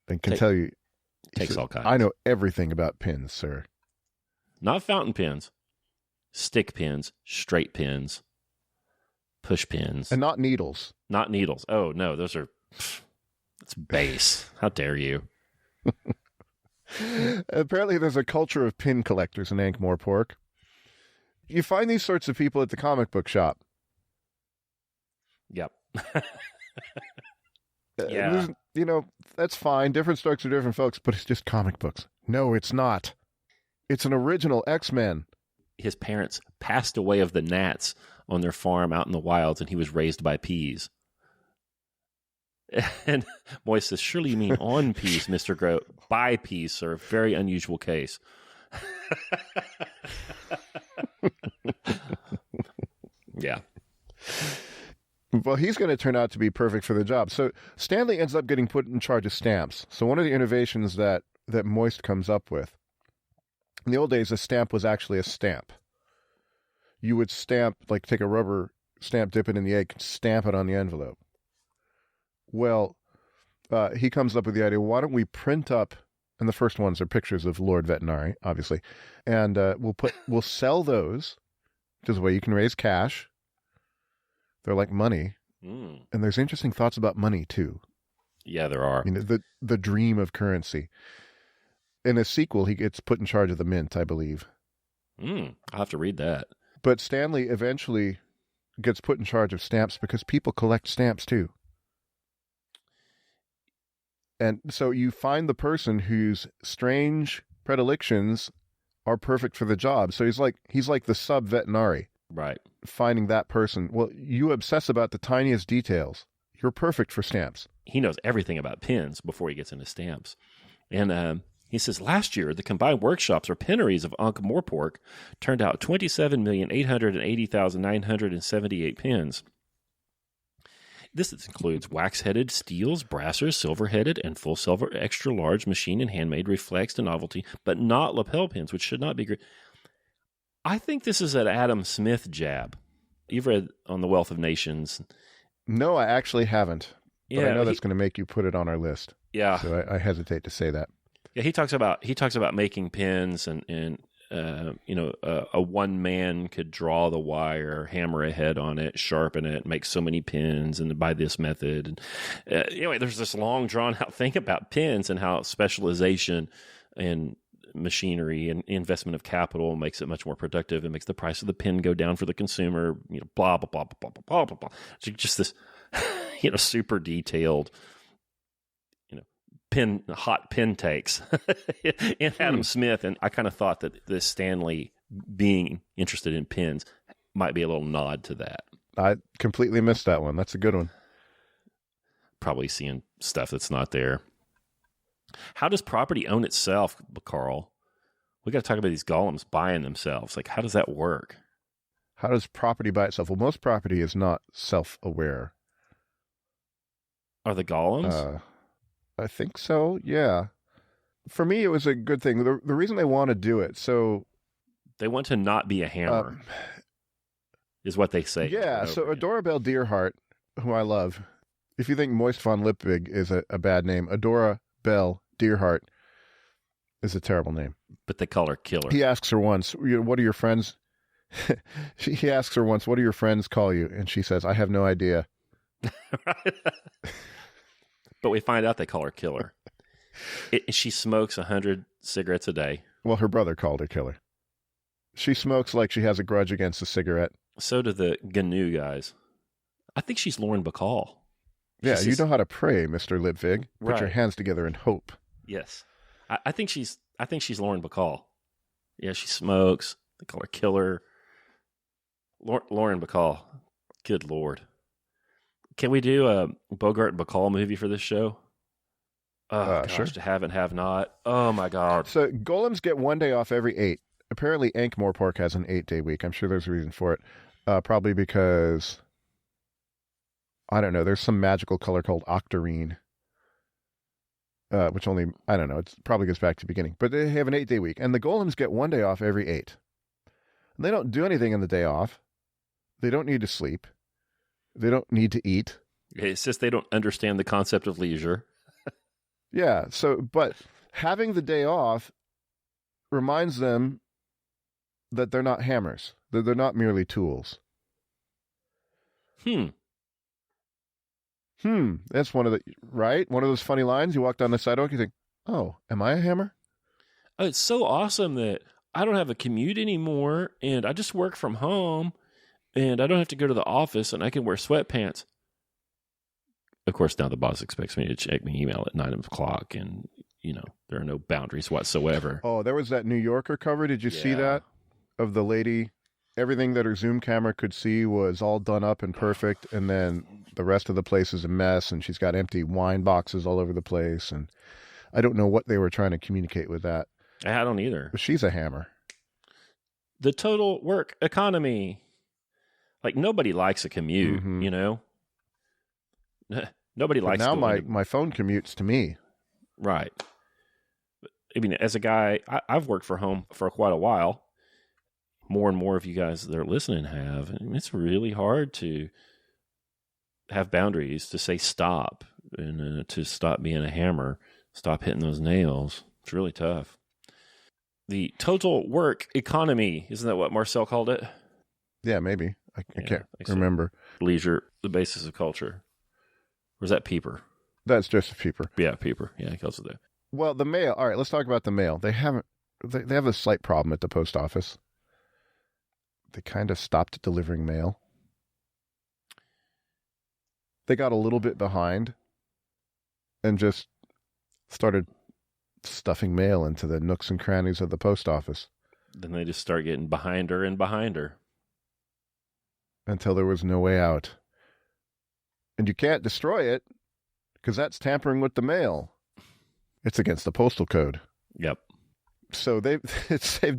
And can tell you... Takes all kinds. I know everything about pins, sir. Not fountain pens. Stick pins, straight pins, push pins. And not needles. Not needles. Oh, no, those are... That's base. How dare you? Apparently there's a culture of pin collectors in Ankh-Morpork. You find these sorts of people at the comic book shop. Yep. Yeah. You know, that's fine. Different strokes for different folks, but it's just comic books. No, it's not. It's an original X-Men. His parents passed away of the gnats on their farm out in the wilds, and he was raised by peas. And Moist says, surely you mean on peas, Mr. Grote. By peas, sir. Very unusual case. Yeah. Well, he's going to turn out to be perfect for the job. So Stanley ends up getting put in charge of stamps. So one of the innovations that Moist comes up with, in the old days, a stamp was actually a stamp. You would stamp, like take a rubber stamp, dip it in the ink, stamp it on the envelope. Well, he comes up with the idea, why don't we print up, and the first ones are pictures of Lord Vetinari, obviously, and we'll sell those, which is a way you can raise cash. They're like money. And there's interesting thoughts about money, too. Yeah, there are. I mean, the dream of currency. In a sequel, he gets put in charge of the mint, I believe. I'll have to read that. But Stanley eventually gets put in charge of stamps because people collect stamps, too. And so you find the person whose strange predilections are perfect for the job. So he's like the sub-Vetinari. Right. Finding that person. Well, you obsess about the tiniest details. You're perfect for stamps. He knows everything about pins before he gets into stamps. And he says, last year, the combined workshops or pinneries of Ankh-Morpork turned out 27,880,978 pins. This includes wax-headed steels, brassers, silver-headed, and full silver, extra-large, machine and handmade, reflexed and novelty, but not lapel pins, which should not be... I think this is an Adam Smith jab. You've read on The Wealth of Nations. No, I actually haven't. But Yeah, I know that's going to make you put it on our list. Yeah. So I hesitate to say that. Yeah, he talks about making pins and a one man could draw the wire, hammer a head on it, sharpen it, make so many pins, and by this method. And anyway, there's this long drawn out thing about pins and how specialization and machinery and investment of capital makes it much more productive. It makes the price of the pin go down for the consumer. Blah blah blah blah blah blah blah blah. Just this, super detailed. Hot pin takes in Adam Smith, and I kind of thought that this Stanley being interested in pins might be a little nod to that. I completely missed that one. That's a good one. Probably seeing stuff that's not there. How does property own itself, Karl? We got to talk about these golems buying themselves. Like, how does that work? How does property buy itself? Well, most property is not self-aware. Are the golems? I think so, yeah. For me, it was a good thing. The reason they want to do it, so... They want to not be a hammer, is what they say. Yeah, so Adora Belle Deerheart, who I love, if you think Moist von Lipwig is a bad name, Adora Belle Deerheart is a terrible name. But they call her Killer. He asks her once, what are your friends... he asks her once, what do your friends call you? And she says, I have no idea. Right. But we find out they call her Killer. She smokes 100 cigarettes a day. Well, her brother called her Killer. She smokes like she has a grudge against a cigarette. So do the GNU guys. I think she's Lauren Bacall. Yeah, you know how to pray, Mr. Lipwig. Put your hands together in hope. Yes. I think she's Lauren Bacall. Yeah, she smokes. They call her Killer. Lauren Bacall. Good Lord. Can we do a Bogart and Bacall movie for this show? Oh, gosh, sure. To have and have not. Oh, my God. So golems get 1 day off every 8. Apparently, Ankh-Morpork has an 8-day week. I'm sure there's a reason for it. Probably because, I don't know, there's some magical color called octarine, which only, I don't know, it probably goes back to the beginning. But they have an 8-day week. And the golems get 1 day off every 8. They don't do anything on the day off. They don't need to sleep. They don't need to eat. It's just they don't understand the concept of leisure. Yeah. But having the day off reminds them that they're not hammers, that they're not merely tools. That's one of those funny lines. You walk down the sidewalk, you think, oh, am I a hammer? Oh, it's so awesome that I don't have a commute anymore, and I just work from home, and I don't have to go to the office, and I can wear sweatpants. Of course, now the boss expects me to check my email at 9 o'clock, and, there are no boundaries whatsoever. Oh, there was that New Yorker cover. Did you see that? Of the lady, everything that her Zoom camera could see was all done up and perfect, and then the rest of the place is a mess, and she's got empty wine boxes all over the place, and I don't know what they were trying to communicate with that. I don't either. But she's a hammer. The total work economy. Like, nobody likes a commute, Nobody likes now my phone commutes to me. Right. I mean, as a guy, I've worked from home for quite a while. More and more of you guys that are listening have. And it's really hard to have boundaries, to say stop, and to stop being a hammer, stop hitting those nails. It's really tough. The total work economy, isn't that what Marcel called it? Yeah, maybe. I can't remember. Leisure, the basis of culture. Or is that Pieper? That's just a Pieper. Yeah, Pieper. Yeah, he calls it that. Well, the mail. All right, let's talk about the mail. They have a slight problem at the post office. They kind of stopped delivering mail. They got a little bit behind and just started stuffing mail into the nooks and crannies of the post office. Then they just start getting behind her and behind her. Until there was no way out. And you can't destroy it because that's tampering with the mail. It's against the postal code. Yep. So they've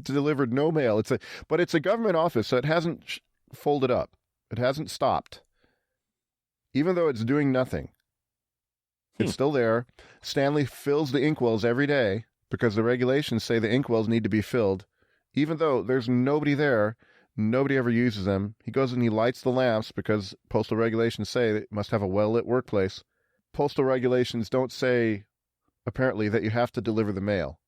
delivered no mail. But it's a government office, so it hasn't folded up. It hasn't stopped. Even though it's doing nothing. It's still there. Stanley fills the inkwells every day because the regulations say the inkwells need to be filled. Even though there's nobody there, nobody ever uses them. He goes and he lights the lamps because postal regulations say it must have a well-lit workplace. Postal regulations don't say, apparently, that you have to deliver the mail.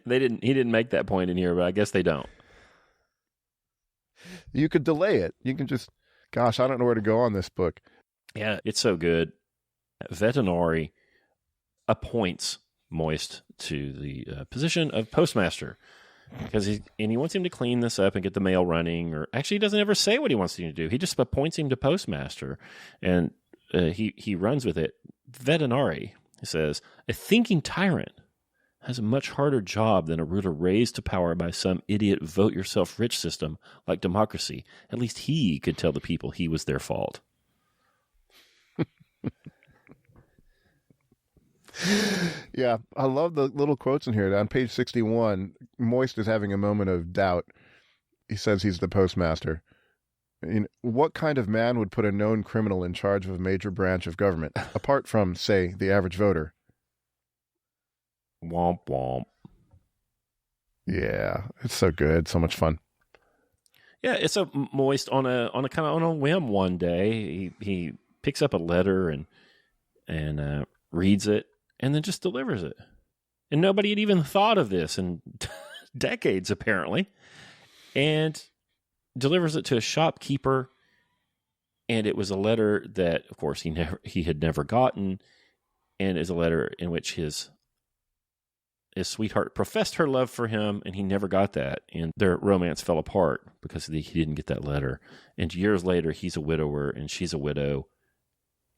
He didn't make that point in here, but I guess they don't. You could delay it. You can just, gosh, I don't know where to go on this book. Yeah, it's so good. Vetinari appoints Moist to the position of postmaster because he wants him to clean this up and get the mail running. Or actually, he doesn't ever say what he wants him to do. He just appoints him to postmaster, and he runs with it. Vetinari, he says, a thinking tyrant has a much harder job than a ruler raised to power by some idiot vote-yourself-rich system like democracy. At least he could tell the people he was their fault. Yeah, I love the little quotes in here. On page 61, Moist is having a moment of doubt. He says he's the postmaster. What kind of man would put a known criminal in charge of a major branch of government, apart from, say, the average voter? Womp womp. Yeah, it's so good. So much fun. Yeah, it's a Moist on a kind of on a whim one day. He picks up a letter and reads it and then just delivers it. And nobody had even thought of this in decades, apparently. And delivers it to a shopkeeper. And it was a letter that, of course, he had never gotten. And is a letter in which his sweetheart professed her love for him, and he never got that. And their romance fell apart because he didn't get that letter. And years later, he's a widower and she's a widow.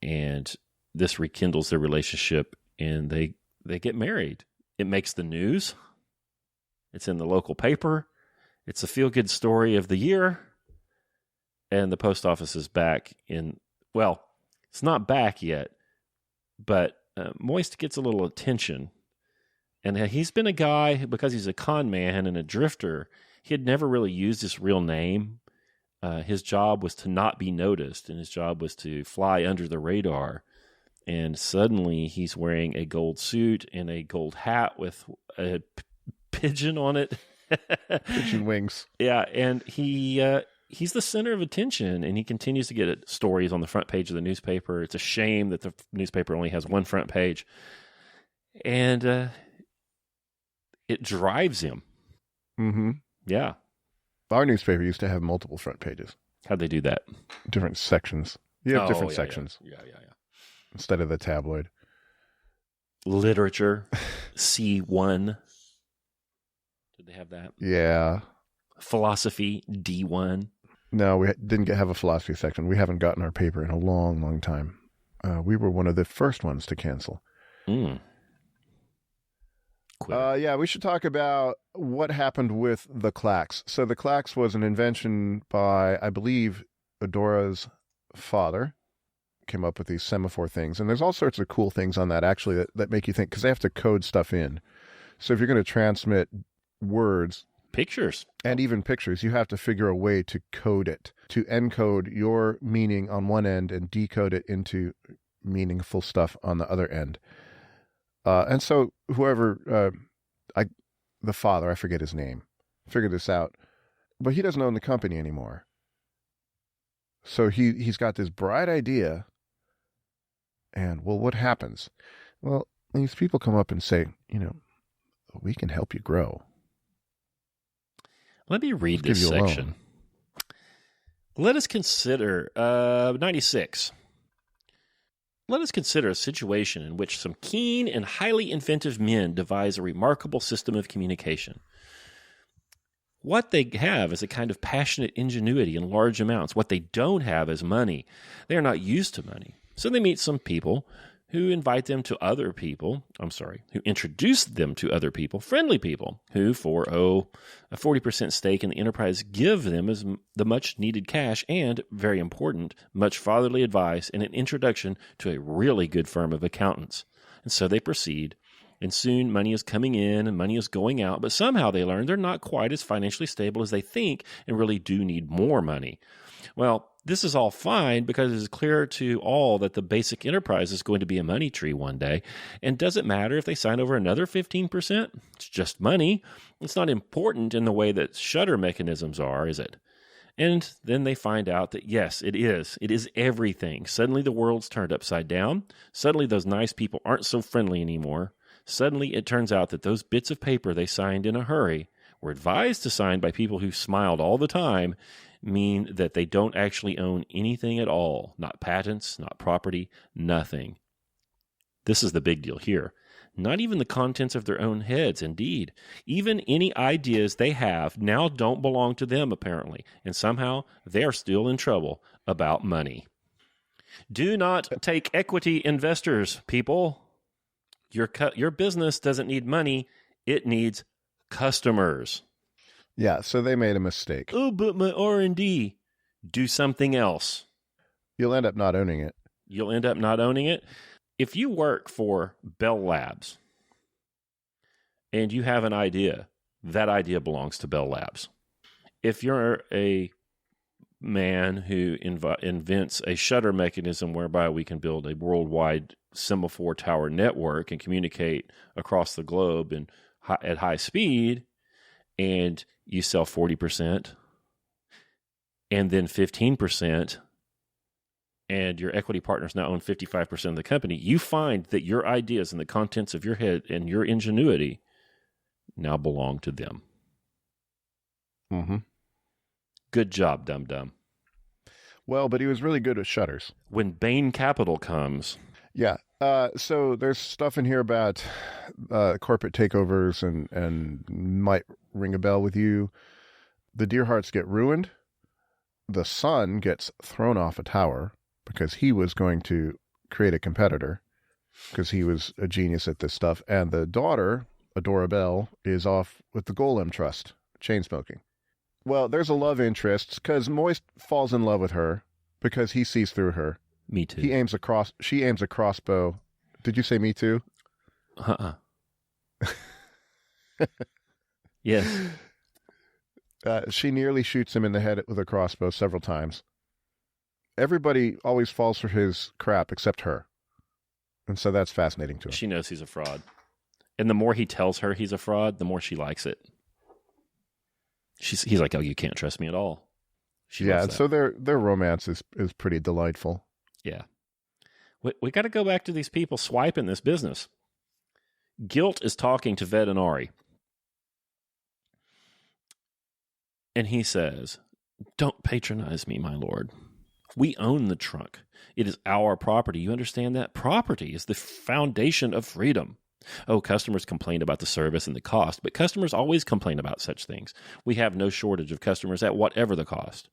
And this rekindles their relationship, and they get married. It makes the news. It's in the local paper. It's a feel-good story of the year. And the post office is back in, well, it's not back yet, but Moist gets a little attention. And he's been a guy, because he's a con man and a drifter, he had never really used his real name. His job was to not be noticed, and his job was to fly under the radar. And suddenly he's wearing a gold suit and a gold hat with a pigeon on it Pigeon wings. Yeah, and he's the center of attention, and he continues to get stories on the front page of the newspaper. It's a shame that the newspaper only has one front page. And it drives him. Mm-hmm. Yeah. Our newspaper used to have multiple front pages. How'd they do that? Different sections. You have different sections. Yeah. Instead of the tabloid. Literature, C1. Did they have that? Yeah. Philosophy, D1. No, we didn't have a philosophy section. We haven't gotten our paper in a long, long time. We were one of the first ones to cancel. Yeah, we should talk about what happened with the clacks. So the clacks was an invention by, I believe, Adora's father. Came up with these semaphore things. And there's all sorts of cool things on that, actually, that make you think, because they have to code stuff in. So if you're going to transmit words... Pictures. And even pictures, you have to figure a way to code it, to encode your meaning on one end and decode it into meaningful stuff on the other end. And so whoever, the father, I forget his name, figured this out, but he doesn't own the company anymore. So he's got this bright idea, and, well, what happens? Well, these people come up and say, we can help you grow. Let me read this section. Let us consider, 96. Let us consider a situation in which some keen and highly inventive men devise a remarkable system of communication. What they have is a kind of passionate ingenuity in large amounts. What they don't have is money. They are not used to money. So they meet some people who invite them to other people, who introduce them to other people, friendly people, who for, a 40% stake in the enterprise give them as the much-needed cash and, very important, much fatherly advice and an introduction to a really good firm of accountants. And so they proceed, and soon money is coming in and money is going out, but somehow they learn they're not quite as financially stable as they think and really do need more money. Well, this is all fine because it is clear to all that the basic enterprise is going to be a money tree one day. And does it matter if they sign over another 15%? It's just money. It's not important in the way that shutter mechanisms are, is it? And then they find out that, yes, it is. It is everything. Suddenly the world's turned upside down. Suddenly those nice people aren't so friendly anymore. Suddenly it turns out that those bits of paper they signed in a hurry, were advised to sign by people who smiled all the time, mean that they don't actually own anything at all. Not patents, not property, nothing. This is the big deal here. Not even the contents of their own heads, indeed. Even any ideas they have now don't belong to them, apparently, and somehow they're still in trouble about money. Do not take equity investors, people. Your business doesn't need money. It needs customers. Yeah, so they made a mistake. Oh, but my R&D. Do something else. You'll end up not owning it. You'll end up not owning it. If you work for Bell Labs and you have an idea, that idea belongs to Bell Labs. If you're a man who invents a shutter mechanism whereby we can build a worldwide semaphore tower network and communicate across the globe at high speed, and you sell 40% and then 15%, and your equity partners now own 55% of the company, you find that your ideas and the contents of your head and your ingenuity now belong to them. Mm-hmm. Good job, dum-dum. Well, but he was really good with shutters. When Bain Capital comes... Yeah. So there's stuff in here about corporate takeovers and might ring a bell with you. The Deerhearts get ruined. The son gets thrown off a tower because he was going to create a competitor because he was a genius at this stuff. And the daughter, Adora Bell, is off with the Golem Trust, chain smoking. Well, there's a love interest because Moist falls in love with her because he sees through her. Me too. She aims a crossbow. Did you say me too? Yes. She nearly shoots him in the head with a crossbow several times. Everybody always falls for his crap except her. And so that's fascinating to her. She knows he's a fraud. And the more he tells her he's a fraud, the more she likes it. He's like, oh, you can't trust me at all. Yeah, so their romance is pretty delightful. Yeah. We got to go back to these people swiping this business. Guilt is talking to Vetinari. And he says, don't patronize me, my lord. We own the trunk. It is our property. You understand that? Property is the foundation of freedom. Oh, customers complain about the service and the cost, but customers always complain about such things. We have no shortage of customers at whatever the cost.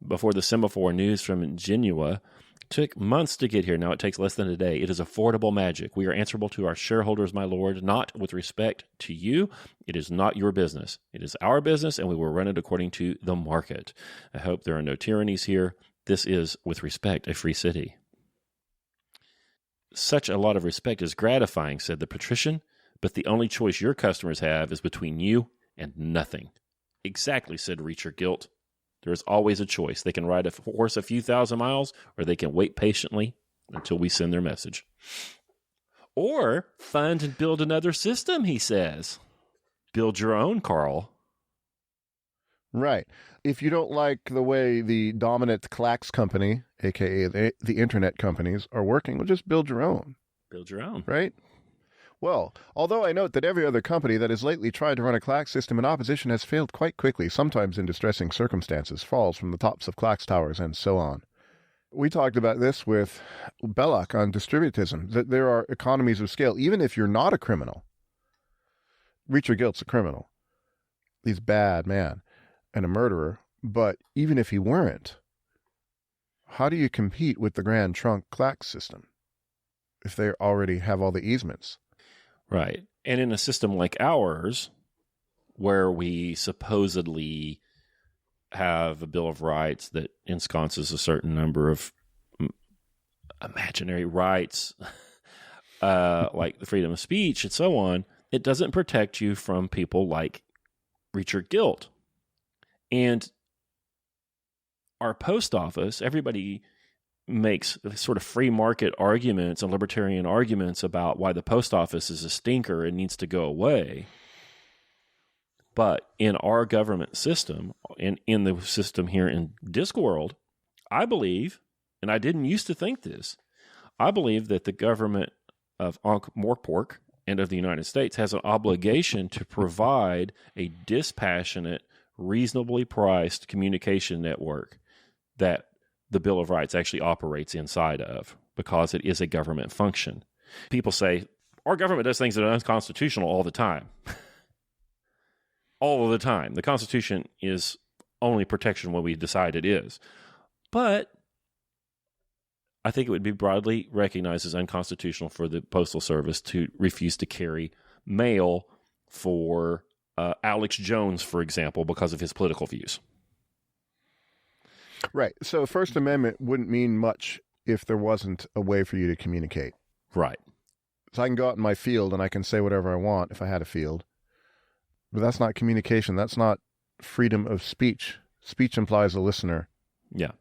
Before the semaphore news from Genua took months to get here. Now it takes less than a day. It is affordable magic. We are answerable to our shareholders, my lord, not with respect to you. It is not your business. It is our business, and we will run it according to the market. I hope there are no tyrannies here. This is, with respect, a free city. Such a lot of respect is gratifying, said the patrician, but the only choice your customers have is between you and nothing. Exactly, said Reacher Guilt. There is always a choice. They can ride a horse a few thousand miles, or they can wait patiently until we send their message. Or fund and build another system, he says. Build your own, Karl. Right. If you don't like the way the dominant Clax company, a.k.a. the internet companies, are working, well, just build your own. Build your own. Right? Well, although I note that every other company that has lately tried to run a Clax system in opposition has failed quite quickly, sometimes in distressing circumstances, falls from the tops of Clax towers, and so on. We talked about this with Belloc on distributism, that there are economies of scale, even if you're not a criminal. Reacher Guilt's a criminal. He's a bad man and a murderer, but even if he weren't, how do you compete with the Grand Trunk Clax system if they already have all the easements? Right. And in a system like ours, where we supposedly have a Bill of Rights that ensconces a certain number of imaginary rights, like the freedom of speech and so on, it doesn't protect you from people like Reacher Guilt. And our post office, everybody makes sort of free market arguments and libertarian arguments about why the post office is a stinker and needs to go away. But in our government system, and in the system here in Discworld, I believe, and I didn't used to think this, I believe that the government of Ankh-Morpork and of the United States has an obligation to provide a dispassionate, reasonably priced communication network that the Bill of Rights actually operates inside of, because it is a government function. People say, our government does things that are unconstitutional all the time. All of the time. The Constitution is only protection when we decide it is. But I think it would be broadly recognized as unconstitutional for the Postal Service to refuse to carry mail for Alex Jones, for example, because of his political views. Right. So First Amendment wouldn't mean much if there wasn't a way for you to communicate. Right. So I can go out in my field and I can say whatever I want if I had a field. But that's not communication. That's not freedom of speech. Speech implies a listener. Yeah.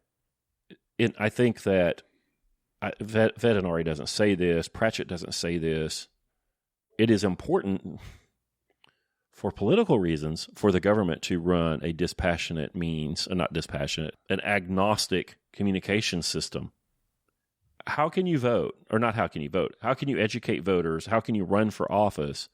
I think that Vetinari doesn't say this. Pratchett doesn't say this. It is important for political reasons for the government to run a dispassionate means, not dispassionate, an agnostic communication system. How can you vote? Or not how can you vote? How can you educate voters? How can you run for office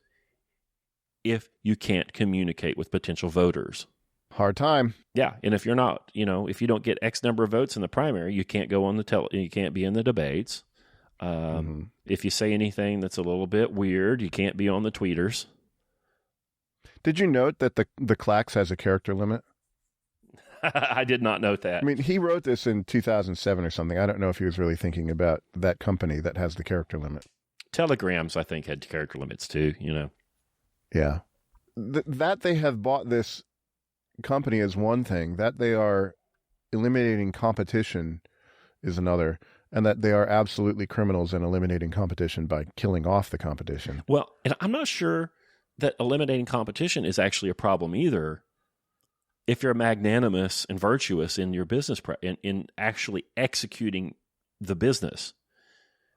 if you can't communicate with potential voters? Hard time. Yeah, and if you're not, if you don't get X number of votes in the primary, you can't go on you can't be in the debates. If you say anything that's a little bit weird, you can't be on the tweeters. Did you note that the Clax has a character limit? I did not note that. I mean, he wrote this in 2007 or something. I don't know if he was really thinking about that company that has the character limit. Telegrams, I think, had character limits too, Yeah. That they have bought this company is one thing. That they are eliminating competition is another. And that they are absolutely criminals in eliminating competition by killing off the competition. Well, and I'm not sure that eliminating competition is actually a problem either if you're magnanimous and virtuous in your business, in actually executing the business,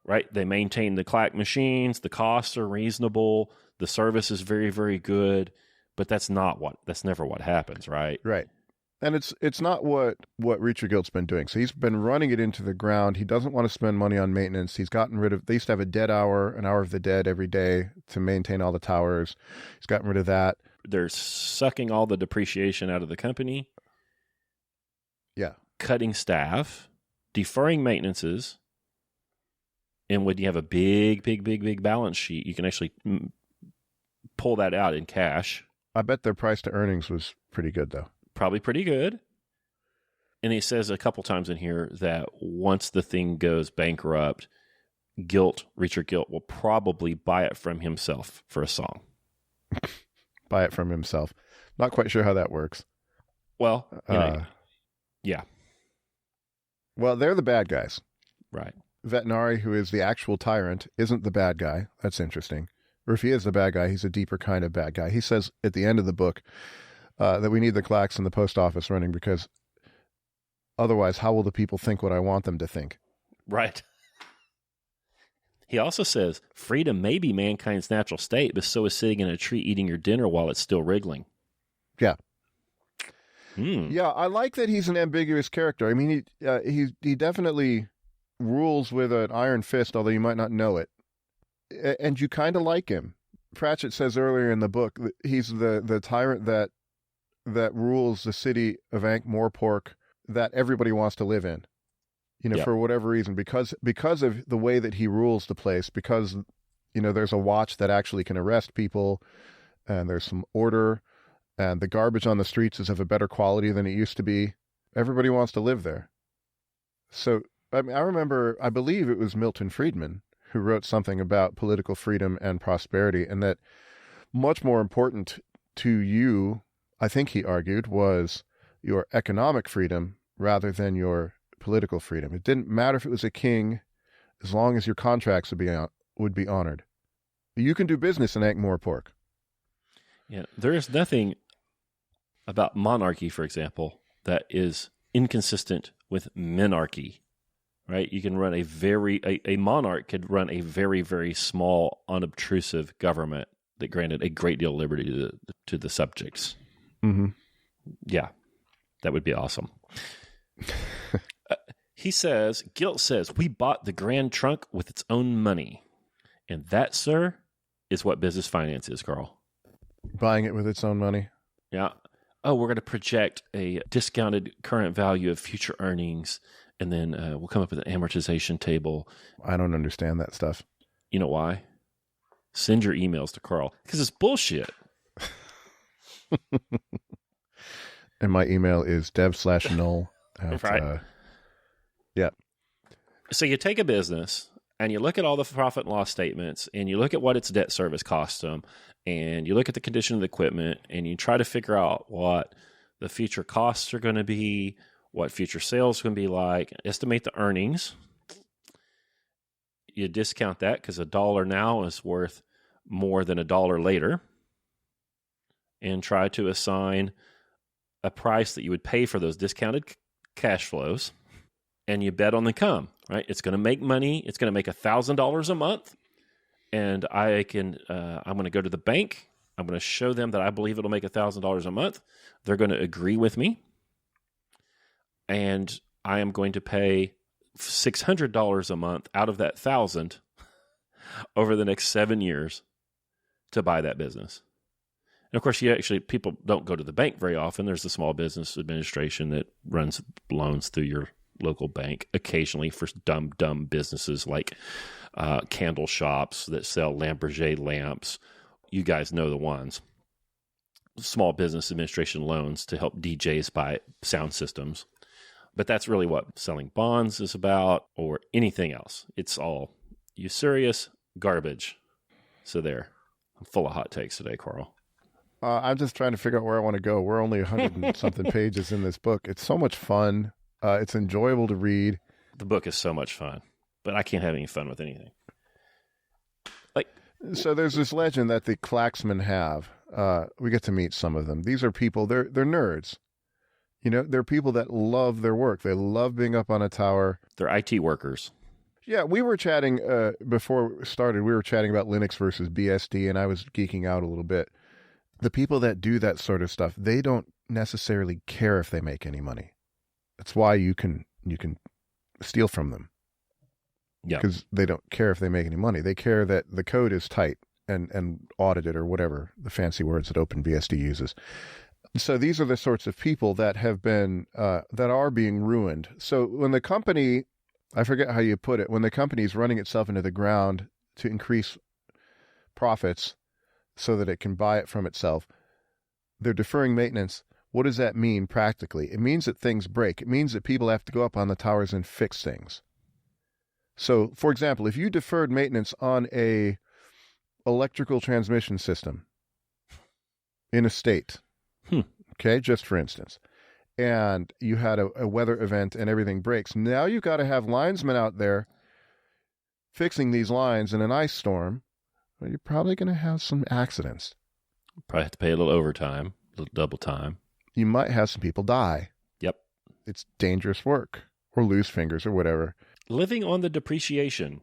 right? They maintain the clack machines, the costs are reasonable, the service is very, very good, But that's never what happens, right? Right. And it's not what Reacher Guild's been doing. So he's been running it into the ground. He doesn't want to spend money on maintenance. He's gotten rid of, they used to have a dead hour, an hour of the dead every day to maintain all the towers. He's gotten rid of that. They're sucking all the depreciation out of the company. Yeah. Cutting staff, deferring maintenances. And when you have a big balance sheet, you can actually pull that out in cash. I bet their price to earnings was pretty good, though. Probably pretty good. And he says a couple times in here that once the thing goes bankrupt, Reacher Guilt will probably buy it from himself for a song. Buy it from himself. Not quite sure how that works. Well, yeah. Well, they're the bad guys. Right. Vetinari, who is the actual tyrant, isn't the bad guy. That's interesting. Or if he is the bad guy, he's a deeper kind of bad guy. He says at the end of the book that we need the clacks in the post office running because otherwise, how will the people think what I want them to think? Right. He also says, freedom may be mankind's natural state, but so is sitting in a tree eating your dinner while it's still wriggling. Yeah. Yeah, I like that he's an ambiguous character. I mean, he definitely rules with an iron fist, although you might not know it. And you kind of like him. Pratchett says earlier in the book that he's the tyrant that rules the city of Ankh-Morpork that everybody wants to live in. For whatever reason, because of the way that he rules the place, because, there's a watch that actually can arrest people, and there's some order, and the garbage on the streets is of a better quality than it used to be. Everybody wants to live there. So, I mean, I believe it was Milton Friedman who wrote something about political freedom and prosperity, and that much more important to you, I think he argued, was your economic freedom rather than your political freedom. It didn't matter if it was a king, as long as your contracts would be honored. You can do business in Ankh-Morpork. Yeah, there is nothing about monarchy, for example, that is inconsistent with menarchy. Right? You can run a monarch could run a very, very small, unobtrusive government that granted a great deal of liberty to the subjects. Mm-hmm. Yeah, that would be awesome. Guilt says, we bought the Grand Trunk with its own money. And that, sir, is what business finance is, Karl. Buying it with its own money? Yeah. Oh, we're going to project a discounted current value of future earnings, and then we'll come up with an amortization table. I don't understand that stuff. You know why? Send your emails to Karl, because it's bullshit. And my email is dev/null. Right. Yeah. So you take a business and you look at all the profit and loss statements and you look at what its debt service costs them and you look at the condition of the equipment and you try to figure out what the future costs are going to be, what future sales are going to be like, estimate the earnings. You discount that because $1 now is worth more than $1 later, and try to assign a price that you would pay for those discounted cash flows, and you bet on the come, right? It's going to make money. It's going to make $1,000 a month, and I'm going to go to the bank. I'm going to show them that I believe it'll make $1,000 a month. They're going to agree with me, and I am going to pay $600 a month out of that $1,000 over the next 7 years to buy that business. And of course, people don't go to the bank very often. There's the Small Business Administration that runs loans through your local bank occasionally for dumb businesses like candle shops that sell Lamborghini lamps. You guys know the ones. Small Business Administration loans to help DJs buy sound systems. But that's really what selling bonds is about, or anything else. It's all usurious garbage. So there. I'm full of hot takes today, Karl. I'm just trying to figure out where I want to go. We're only 100 and something pages in this book. It's so much fun. It's enjoyable to read. The book is so much fun, but I can't have any fun with anything. So there's this legend that the Klaxmen have. We get to meet some of them. These are people, they're nerds. They're people that love their work. They love being up on a tower. They're IT workers. Yeah, we were chatting before we started. We were chatting about Linux versus BSD, and I was geeking out a little bit. the people that do that sort of stuff, they don't necessarily care if they make any money. That's why you can steal from them. Yeah. Because they don't care if they make any money. They care that the code is tight and audited, or whatever the fancy words that OpenBSD uses. So these are the sorts of people that have been, that are being ruined. So when the company, I forget how you put it, when the company is running itself into the ground to increase profits so that it can buy it from itself, they're deferring maintenance. What does that mean practically? It means that things break. It means that people have to go up on the towers and fix things. So, for example, if you deferred maintenance on a electrical transmission system in a state, okay, just for instance, and you had a weather event and everything breaks, now you've got to have linesmen out there fixing these lines in an ice storm. Well, you're probably going to have some accidents. Probably have to pay a little overtime, a little double time. You might have some people die. Yep. It's dangerous work, or lose fingers or whatever. Living on the depreciation.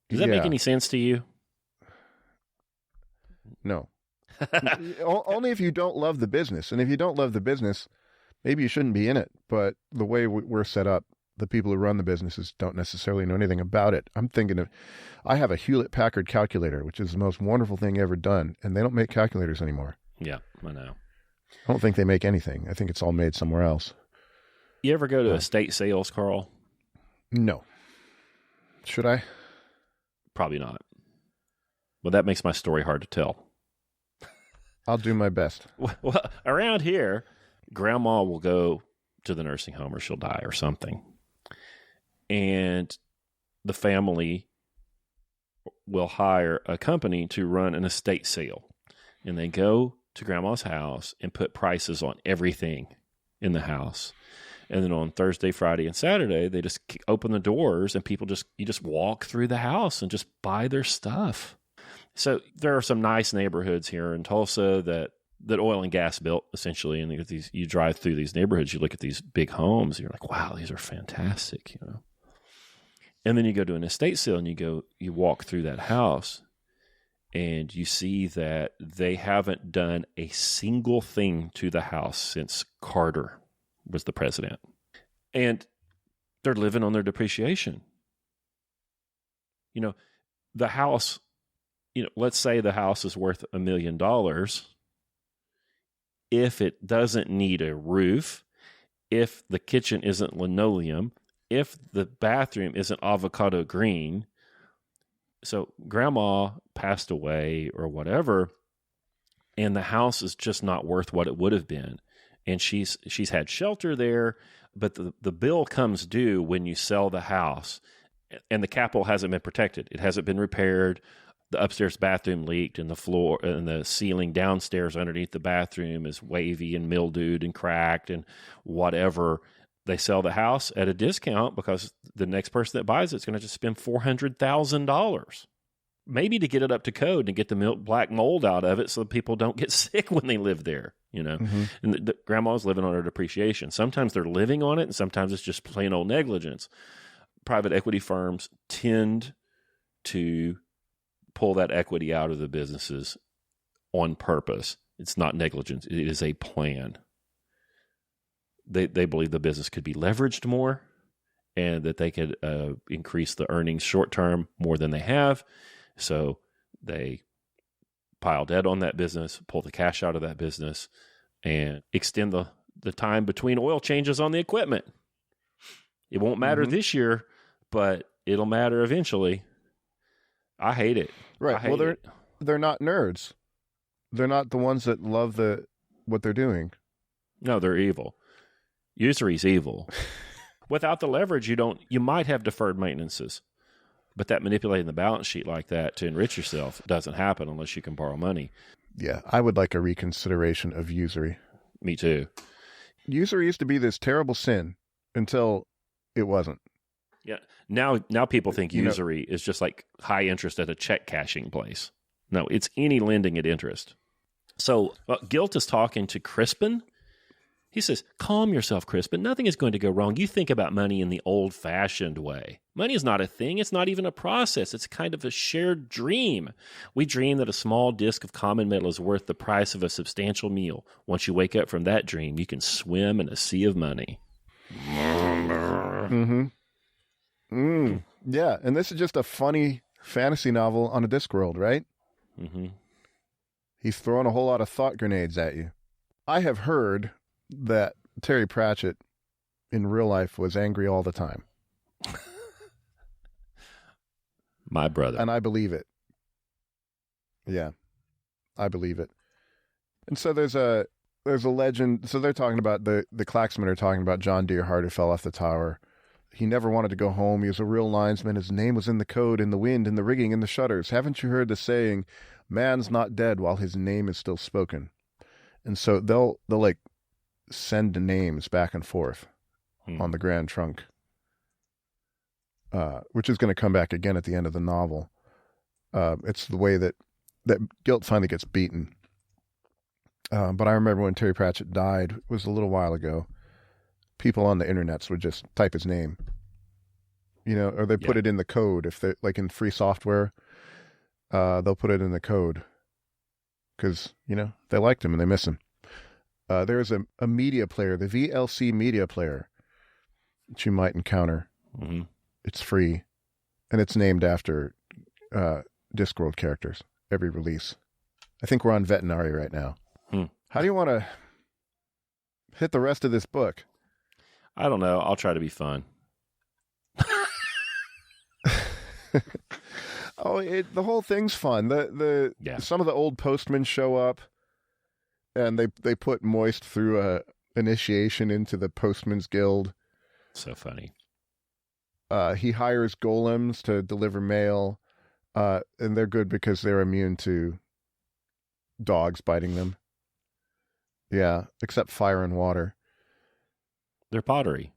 Does that make any sense to you? No. Only if you don't love the business. And if you don't love the business, maybe you shouldn't be in it. But the way we're set up, the people who run the businesses don't necessarily know anything about it. I'm thinking of, I have a Hewlett-Packard calculator, which is the most wonderful thing ever done. And they don't make calculators anymore. Yeah, I know. I don't think they make anything. I think it's all made somewhere else. You ever go to estate sales, Karl? No. Should I? Probably not. Well, that makes my story hard to tell. I'll do my best. Well, around here, Grandma will go to the nursing home, or she'll die or something. And the family will hire a company to run an estate sale. And they go to Grandma's house and put prices on everything in the house. And then on Thursday, Friday, and Saturday, they just open the doors and you just walk through the house and just buy their stuff. So there are some nice neighborhoods here in Tulsa that oil and gas built, essentially. And you drive through these neighborhoods, you look at these big homes, and you're like, wow, these are fantastic, you know. And then you go to an estate sale and you walk through that house and you see that they haven't done a single thing to the house since Carter was the president. And they're living on their depreciation. You know, the house, let's say the house is worth $1 million. If it doesn't need a roof, if the kitchen isn't linoleum, if the bathroom isn't avocado green, so Grandma passed away or whatever, and the house is just not worth what it would have been. And she's had shelter there, but the bill comes due when you sell the house, and the capital hasn't been protected. It hasn't been repaired. The upstairs bathroom leaked, and the floor and the ceiling downstairs underneath the bathroom is wavy and mildewed and cracked and whatever. They sell the house at a discount because the next person that buys it's going to just spend $400,000. Maybe to get it up to code and get the black mold out of it so people don't get sick when they live there, you know. Mm-hmm. And the grandma's living on her depreciation. Sometimes they're living on it, and sometimes it's just plain old negligence. Private equity firms tend to pull that equity out of the businesses on purpose. It's not negligence. It is a plan. They believe the business could be leveraged more and that they could increase the earnings short term more than they have. So they pile debt on that business, pull the cash out of that business, and extend the time between oil changes on the equipment. It won't matter this year, but it'll matter eventually. I hate it. Right. Well, they're not nerds. They're not the ones that love what they're doing. No, they're evil. Usury's evil. Without the leverage, you might have deferred maintenances. But that manipulating the balance sheet like that to enrich yourself doesn't happen unless you can borrow money. Yeah, I would like a reconsideration of usury. Me too. Usury used to be this terrible sin until it wasn't. Yeah. Now people think usury is just like high interest at a check cashing place. No, it's any lending at interest. So Gilt is talking to Crispin. He says, calm yourself, Chris, but nothing is going to go wrong. You think about money in the old-fashioned way. Money is not a thing. It's not even a process. It's kind of a shared dream. We dream that a small disk of common metal is worth the price of a substantial meal. Once you wake up from that dream, you can swim in a sea of money. Mm-hmm. Yeah, and this is just a funny fantasy novel on a Discworld, right? Mm-hmm. He's throwing a whole lot of thought grenades at you. I have heard that Terry Pratchett in real life was angry all the time. My brother. And I believe it. Yeah, I believe it. And so there's a legend. So they're talking about, the Clacksmen are talking about John Deerheart who fell off the tower. He never wanted to go home. He was a real linesman. His name was in the code, in the wind, in the rigging, in the shutters. Haven't you heard the saying, man's not dead while his name is still spoken? And so they'll like send the names back and forth on the Grand Trunk, which is going to come back again at the end of the novel. It's the way that guilt finally gets beaten. But I remember when Terry Pratchett died, it was a little while ago, people on the internets would just type his name, or they put it in the code. If they, like in free software, they'll put it in the code because, they liked him and they miss him. There's a media player, the VLC media player, that you might encounter. Mm-hmm. It's free, and it's named after Discworld characters, every release. I think we're on Veterinary right now. How do you want to hit the rest of this book? I don't know. I'll try to be fun. The whole thing's fun. Some of the old postmen show up, and they put Moist through a initiation into the Postman's Guild. So funny. He hires golems to deliver mail, and they're good because they're immune to dogs biting them. Yeah, except fire and water. They're pottery.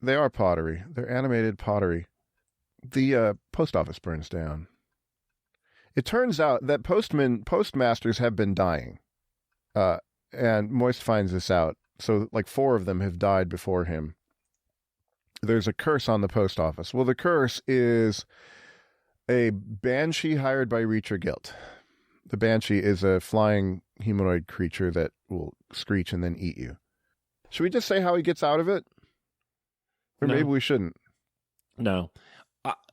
They are pottery. They're animated pottery. The post office burns down. It turns out that postmasters have been dying. And Moist finds this out. So, 4 of them have died before him. There's a curse on the post office. Well, the curse is a banshee hired by Reacher Guilt. The banshee is a flying humanoid creature that will screech and then eat you. Should we just say how he gets out of it? Or maybe we shouldn't. No.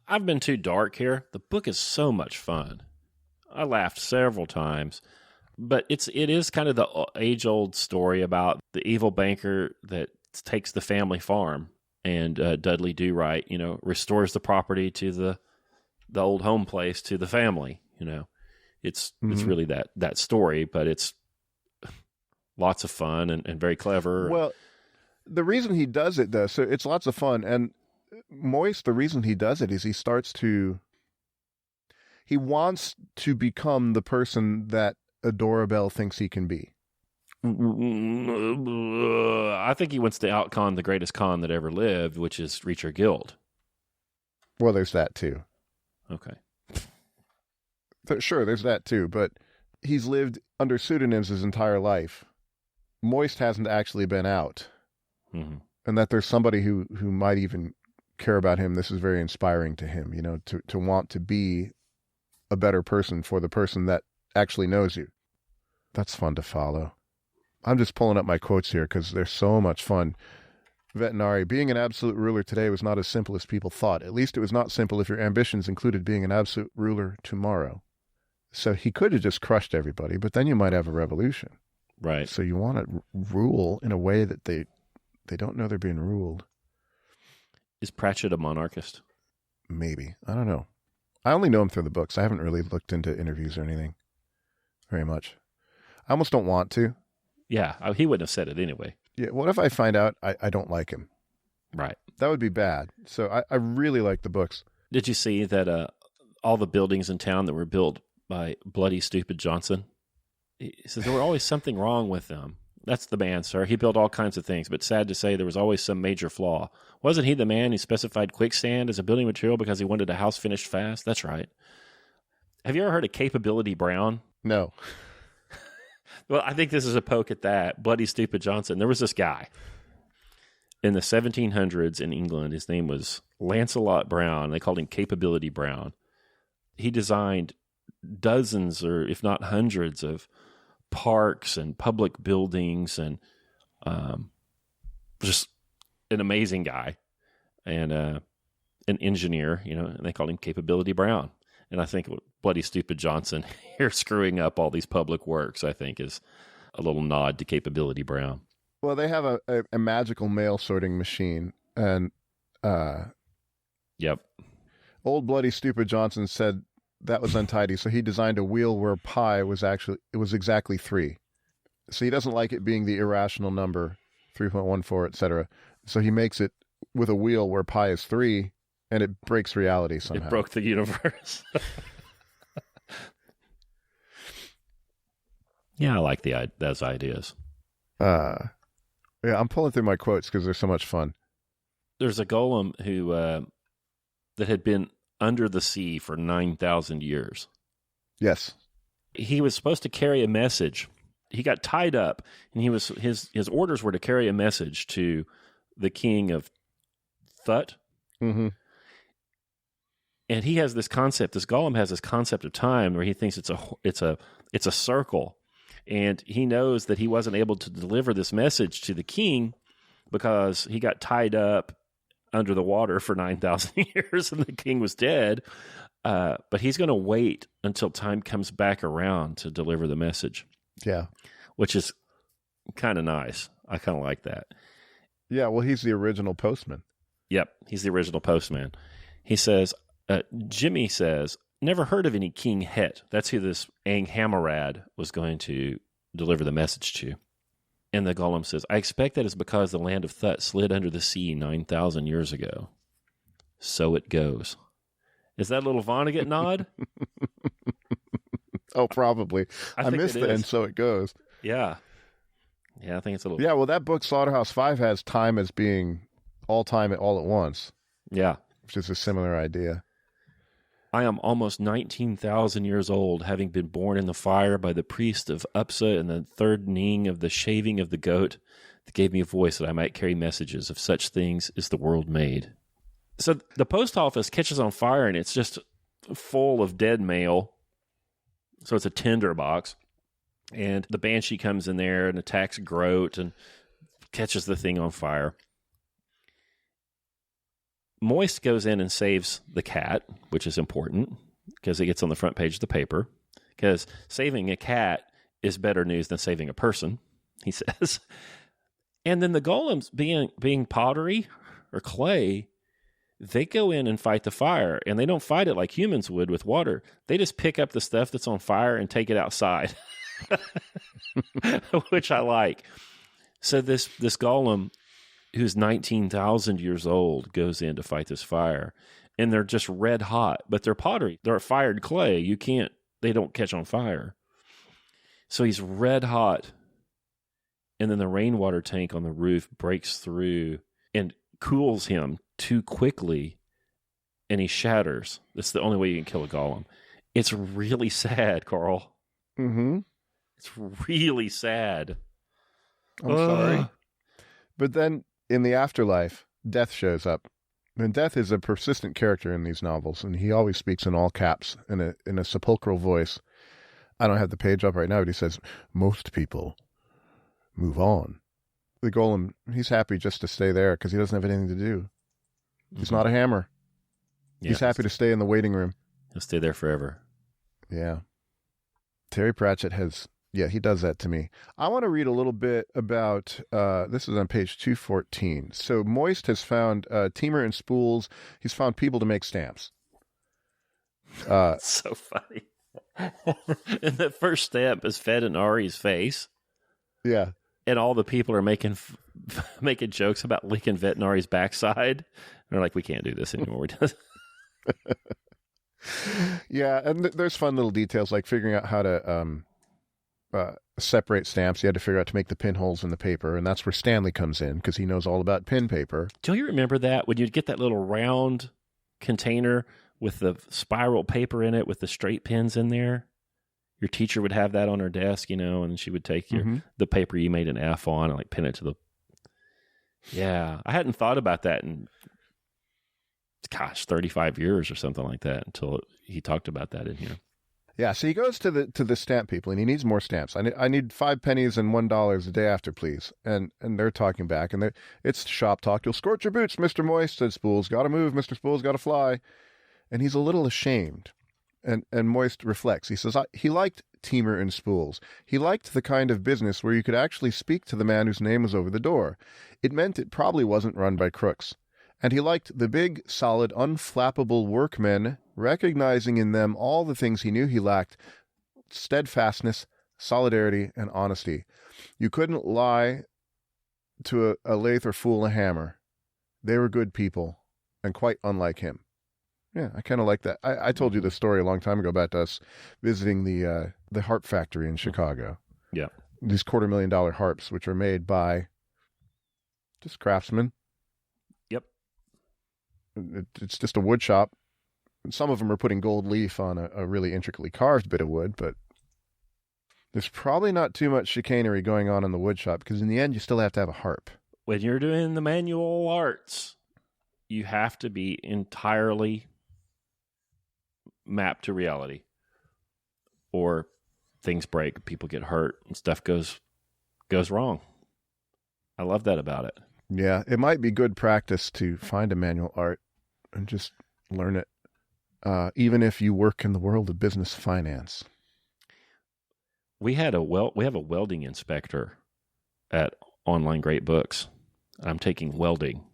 I've been too dark here. The book is so much fun. I laughed several times. But it is kind of the age-old story about the evil banker that takes the family farm, and Dudley Do-Right, restores the property to the old home place to the family. It's really that story, but it's lots of fun and very clever. Well, the reason he does it, though, so it's lots of fun, and Moist, the reason he does it is he wants to become the person that Adorabelle thinks he can be. I think he wants to out-con the greatest con that ever lived, which is Reacher Guild. Well, there's that too. Okay. Sure, there's that too, but he's lived under pseudonyms his entire life. Moist hasn't actually been out. Mm-hmm. And that there's somebody who might even care about him. This is very inspiring to him, to want to be a better person for the person that actually knows you. That's fun to follow. I'm just pulling up my quotes here because they're so much fun. Veterinary, being an absolute ruler today was not as simple as people thought. At least it was not simple if your ambitions included being an absolute ruler tomorrow. So he could have just crushed everybody, but then you might have a revolution. Right. So you want to rule in a way that they don't know they're being ruled. Is Pratchett a monarchist? Maybe. I don't know. I only know him through the books. I haven't really looked into interviews or anything very much. I almost don't want to. Yeah, he wouldn't have said it anyway. Yeah, what if I find out I don't like him? Right. That would be bad. So I really like the books. Did you see that all the buildings in town that were built by Bloody Stupid Johnson? He says there were always something wrong with them. That's the man, sir. He built all kinds of things, but sad to say there was always some major flaw. Wasn't he the man who specified quicksand as a building material because he wanted a house finished fast? That's right. Have you ever heard of Capability Brown? No. Well, I think this is a poke at that. Bloody Stupid Johnson. There was this guy in the 1700s in England. His name was Lancelot Brown. They called him Capability Brown. He designed dozens, or if not hundreds, of parks and public buildings, and just an amazing guy, and an engineer, and they called him Capability Brown. And I think Bloody Stupid Johnson here screwing up all these public works, I think, is a little nod to Capability Brown. Well, they have a magical mail sorting machine, and yep. Old Bloody Stupid Johnson said that was untidy, so he designed a wheel where pi was exactly 3. So he doesn't like it being the irrational number, 3.14, etc. So he makes it with a wheel where pi is 3, and it breaks reality somehow. It broke the universe. Yeah, I like those ideas. Yeah, I'm pulling through my quotes because they're so much fun. There's a golem who that had been under the sea for 9,000 years. Yes. He was supposed to carry a message. He got tied up, and his orders were to carry a message to the king of Thut. Mm-hmm. And he has this concept. This golem has this concept of time where he thinks it's a circle, and he knows that he wasn't able to deliver this message to the king because he got tied up under the water for 9,000 years, and the king was dead. But he's going to wait until time comes back around to deliver the message. Yeah, which is kind of nice. I kind of like that. Yeah, well, he's the original postman. Yep, he's the original postman. He says, Jimmy says, never heard of any King Het. That's who this Ankh-Morpork was going to deliver the message to. And the golem says, I expect that is because the land of Thut slid under the sea 9,000 years ago. So it goes. Is that a little Vonnegut nod? Oh, probably. I missed it, and so it goes. Yeah. Yeah, I think it's a little... Yeah, well, that book, Slaughterhouse-Five, has time as being all time all at once. Yeah. Which is a similar idea. I am almost 19,000 years old, having been born in the fire by the priest of Upsa and the third ning of the shaving of the goat that gave me a voice that I might carry messages of such things as the world made. So the post office catches on fire, and it's just full of dead mail. So it's a tinder box. And the banshee comes in there and attacks Groat and catches the thing on fire. Moist goes in and saves the cat, which is important because it gets on the front page of the paper. Because saving a cat is better news than saving a person, he says. And then the golems, being pottery or clay, they go in and fight the fire. And they don't fight it like humans would with water. They just pick up the stuff that's on fire and take it outside, which I like. So this golem, who's 19,000 years old, goes in to fight this fire, and they're just red hot, but they're pottery. They're fired clay. They don't catch on fire. So he's red hot, and then the rainwater tank on the roof breaks through and cools him too quickly, and he shatters. That's the only way you can kill a golem. It's really sad, Karl. Mm-hmm. It's really sad. I'm sorry. But then, in the afterlife, Death shows up. And Death is a persistent character in these novels, and he always speaks in all caps, in a sepulchral voice. I don't have the page up right now, but he says, most people move on. The golem, he's happy just to stay there because he doesn't have anything to do. He's not a hammer. Yeah, he's happy to stay in the waiting room. He'll stay there forever. Yeah. Terry Pratchett he does that to me. I want to read a little bit about, this is on page 214. So Moist has found Teamer and spools. He's found people to make stamps. So funny. And the first stamp is fed in Ari's face. Yeah. And all the people are making jokes about licking Vetinari's backside. And they're like, we can't do this anymore. Yeah, and there's fun little details like figuring out how to separate stamps. You had to figure out to make the pinholes in the paper, and that's where Stanley comes in because he knows all about pin paper. Do you remember that when you'd get that little round container with the spiral paper in it with the straight pins in there? your teacher would have that on her desk, and she would take the paper you made an F on and like pin it to the. Yeah, I hadn't thought about that in, 35 years or something like that until he talked about that in here. Yeah, so he goes to the stamp people and he needs more stamps. I need 5 pennies and $1 a day after, please. And they're talking back, and it's shop talk. You'll scorch your boots, Mr. Moist, said Spools. Got to move, Mr. Spools, got to fly. And he's a little ashamed. And Moist reflects. He says he liked Teamer and Spools. He liked the kind of business where you could actually speak to the man whose name was over the door. It meant it probably wasn't run by crooks. And he liked the big, solid, unflappable workmen, recognizing in them all the things he knew he lacked: steadfastness, solidarity, and honesty. You couldn't lie to a lathe or fool a hammer. They were good people, and quite unlike him. Yeah, I kind of like that. I told you this story a long time ago about us visiting the harp factory in Chicago. Yeah. These $250,000 harps, which are made by just craftsmen. Yep. It's just a wood shop. Some of them are putting gold leaf on a really intricately carved bit of wood, but there's probably not too much chicanery going on in the wood shop, because in the end, you still have to have a harp. When you're doing the manual arts, you have to be entirely mapped to reality, or things break, people get hurt, and stuff goes wrong. I love that about it. Yeah, it might be good practice to find a manual art and just learn it, even if you work in the world of business finance. We have a welding inspector at Online Great Books. I'm taking welding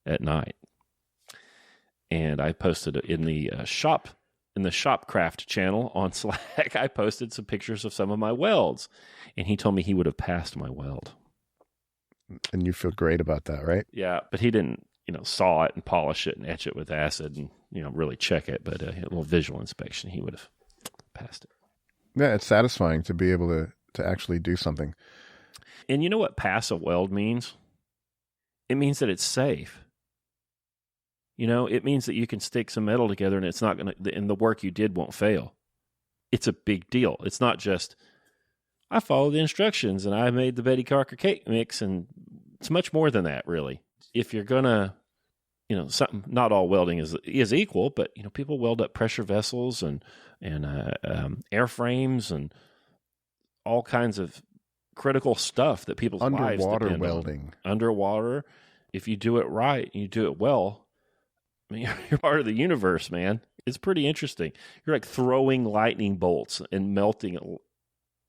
at night, and I posted it in the Shopcraft channel on Slack. I posted some pictures of some of my welds, and he told me he would have passed my weld. And you feel great about that, right? Yeah, but he didn't, saw it and polish it and etch it with acid and, really check it. But a little visual inspection, he would have passed it. Yeah, it's satisfying to be able to actually do something. And you know what pass a weld means? It means that it's safe. It means that you can stick some metal together and it's not going to, and the work you did won't fail. It's a big deal. It's not just, I followed the instructions and I made the Betty Crocker cake mix, and it's much more than that, really. If you're going to, something, not all welding is equal, but, people weld up pressure vessels and airframes and all kinds of critical stuff that people's lives depend on. Underwater welding. Underwater. If you do it right and you do it well, you're part of the universe, man. It's pretty interesting. You're like throwing lightning bolts and melting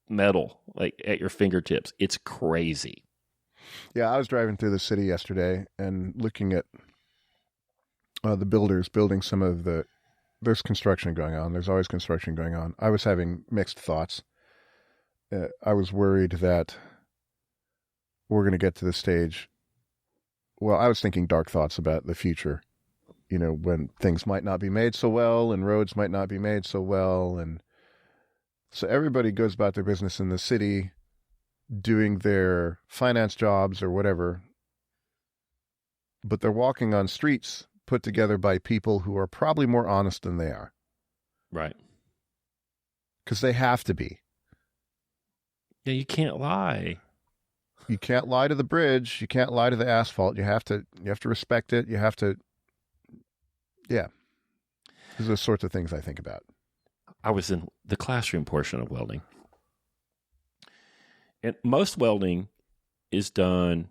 metal like at your fingertips. It's crazy. Yeah, I was driving through the city yesterday and looking at the builders building some of the... There's construction going on. There's always construction going on. I was having mixed thoughts. I was worried that we're going to get to the stage... Well, I was thinking dark thoughts about the future. When things might not be made so well and roads might not be made so well. And so everybody goes about their business in the city doing their finance jobs or whatever. But they're walking on streets put together by people who are probably more honest than they are. Right. Because they have to be. Yeah, you can't lie. You can't lie to the bridge. You can't lie to the asphalt. You have to respect it. You have to... Yeah. These are the sorts of things I think about. I was in the classroom portion of welding. And most welding is done,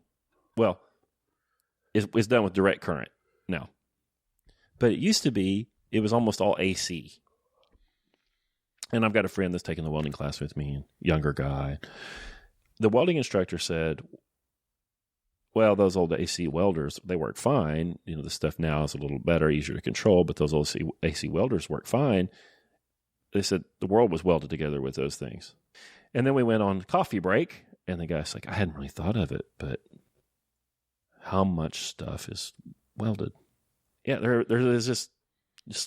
is done with direct current now. But it used to be, it was almost all AC. And I've got a friend that's taking the welding class with me, a younger guy. The welding instructor said, well, those old AC welders, they work fine. The stuff now is a little better, easier to control, but those old AC welders work fine. They said the world was welded together with those things. And then we went on coffee break, and the guy's like, I hadn't really thought of it, but how much stuff is welded? Yeah, there's just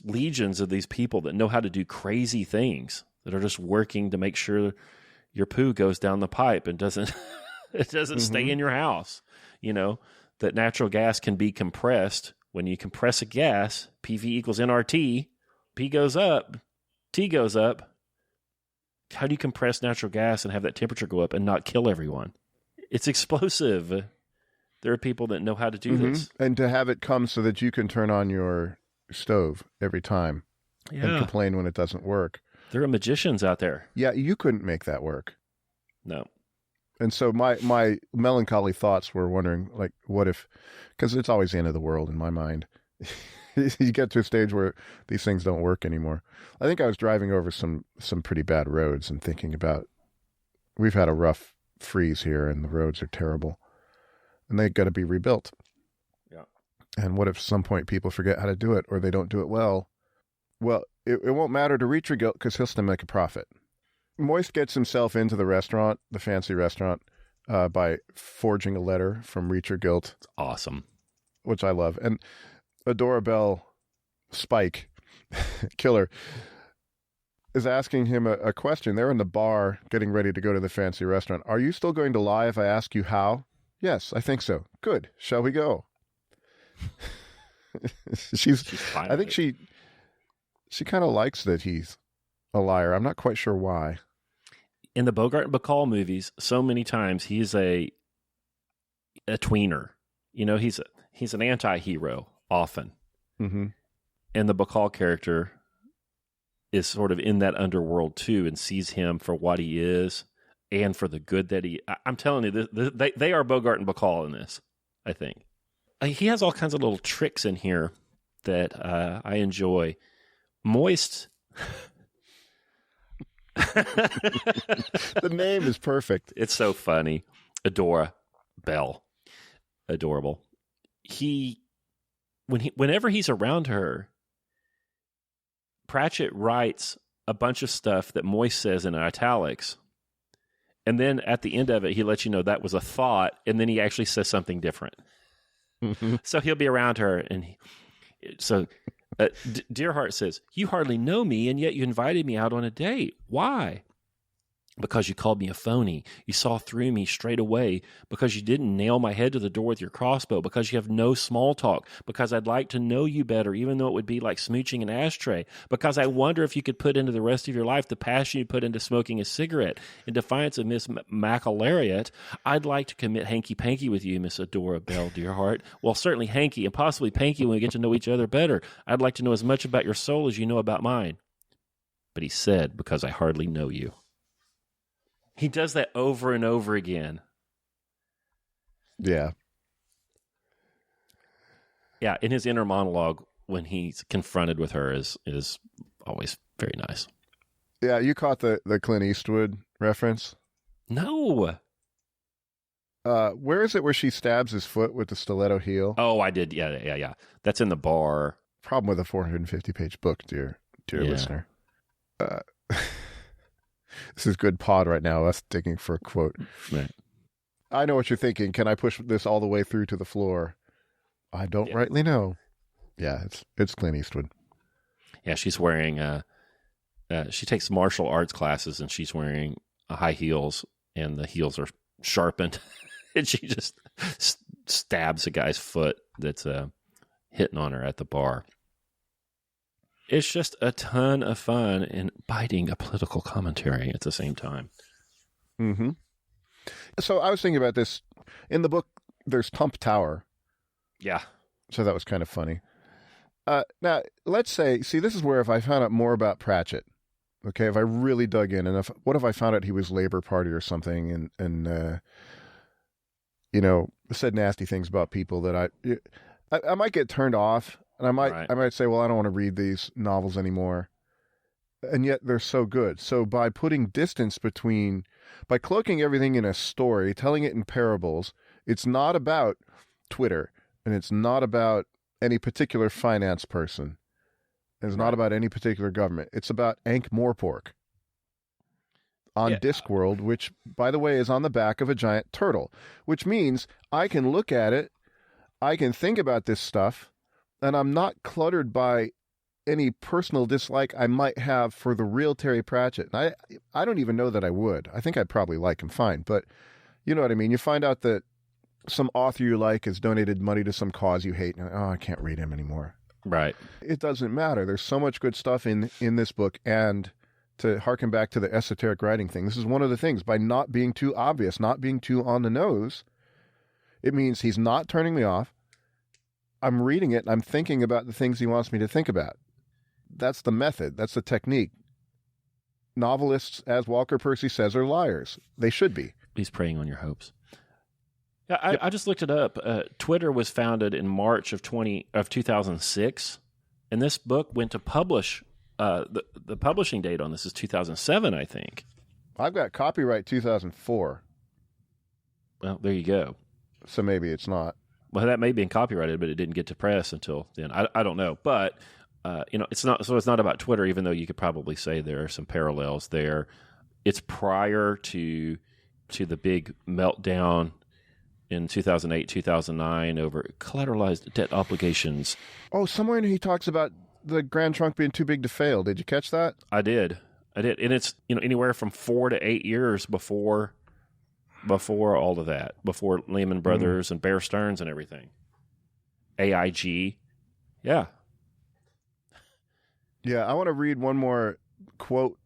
legions of these people that know how to do crazy things, that are just working to make sure your poo goes down the pipe and doesn't stay in your house. That natural gas can be compressed. When you compress a gas, PV equals nRT, P goes up, T goes up, How do you compress natural gas and have that temperature go up and not kill everyone? It's explosive. There are people that know how to do this. And to have it come so that you can turn on your stove every time and complain when it doesn't work. There are magicians out there. Yeah, you couldn't make that work. No. And so my melancholy thoughts were wondering, like, what if, because it's always the end of the world in my mind. You get to a stage where these things don't work anymore. I think I was driving over some pretty bad roads and thinking about, we've had a rough freeze here and the roads are terrible and they got to be rebuilt. Yeah. And what if at some point people forget how to do it or they don't do it well? Well, it won't matter to Reacher because he'll still make a profit. Moist gets himself into the restaurant, the fancy restaurant, by forging a letter from Reacher Guilt. It's awesome. Which I love. And Adora Bell Spike, killer, is asking him a question. They're in the bar getting ready to go to the fancy restaurant. Are you still going to lie if I ask you how? Yes, I think so. Good. Shall we go? She's fine. I think she kind of likes that he's a liar. I'm not quite sure why. In the Bogart and Bacall movies, so many times he's a tweener. You know, he's an anti-hero often. Mm-hmm. And the Bacall character is sort of in that underworld too and sees him for what he is and for the good that I'm telling you, they are Bogart and Bacall in this, I think. He has all kinds of little tricks in here that I enjoy. Moist... The name is perfect. It's so funny. Adora Bell. Adorable. Whenever he's around her, Pratchett writes a bunch of stuff that Moist says in italics. And then at the end of it, he lets you know that was a thought. And then he actually says something different. Mm-hmm. So he'll be around her. And Deerheart says, "You hardly know me, and yet you invited me out on a date. Why?" "Because you called me a phony. You saw through me straight away. Because you didn't nail my head to the door with your crossbow. Because you have no small talk. Because I'd like to know you better, even though it would be like smooching an ashtray. Because I wonder if you could put into the rest of your life the passion you put into smoking a cigarette. In defiance of Miss McAlariat, I'd like to commit hanky-panky with you, Miss Adora Bell Deerheart. Well, certainly hanky and possibly panky when we get to know each other better. I'd like to know as much about your soul as you know about mine." But he said, "Because I hardly know you." He does that over and over again. Yeah. Yeah, in his inner monologue when he's confronted with her is always very nice. Yeah, you caught the Clint Eastwood reference? No. Where is it where she stabs his foot with the stiletto heel? Oh, I did. Yeah. That's in the bar. Problem with a 450-page book, dear listener. This is good pod right now, us digging for a quote. Right. I know what you're thinking. Can I push this all the way through to the floor? I don't rightly know. Yeah, it's Clint Eastwood. Yeah, she's wearing, she takes martial arts classes and she's wearing high heels and the heels are sharpened. And she just stabs a guy's foot that's hitting on her at the bar. It's just a ton of fun and biting a political commentary at the same time. Mm-hmm. So I was thinking about this. In the book, there's Tump Tower. Yeah. So that was kind of funny. Now, let's say, this is where if I found out more about Pratchett, okay, if I really dug in, and what if I found out he was Labor Party or something and said nasty things about people that I might get turned off. And I might say, well, I don't want to read these novels anymore. And yet they're so good. So by putting distance by cloaking everything in a story, telling it in parables, it's not about Twitter and it's not about any particular finance person. And it's not about any particular government. It's about Ankh-Morpork on Discworld, which, by the way, is on the back of a giant turtle, which means I can look at it, I can think about this stuff, and I'm not cluttered by any personal dislike I might have for the real Terry Pratchett. And I don't even know that I would. I think I'd probably like him fine. But you know what I mean? You find out that some author you like has donated money to some cause you hate. And, I can't read him anymore. Right. It doesn't matter. There's so much good stuff in this book and to harken back to the esoteric writing thing, this is one of the things. By not being too obvious, not being too on the nose, it means he's not turning me off. I'm reading it and I'm thinking about the things he wants me to think about. That's the method. That's the technique. Novelists, as Walker Percy says, are liars. They should be. He's preying on your hopes. Yeah, I just looked it up. Twitter was founded in March of 2006, and this book went to publish. The publishing date on this is 2007, I think. I've got copyright 2004. Well, there you go. So maybe it's not. Well, that may be copyrighted, but it didn't get to press until then. I don't know, but it's not. So it's not about Twitter, even though you could probably say there are some parallels there. It's prior to the big meltdown in 2008, 2009 over collateralized debt obligations. Oh, somewhere in here he talks about the Grand Trunk being too big to fail. Did you catch that? I did, and it's anywhere from 4 to 8 years before all of that, before Lehman Brothers and Bear Stearns and everything. AIG, yeah. Yeah, I want to read one more quote,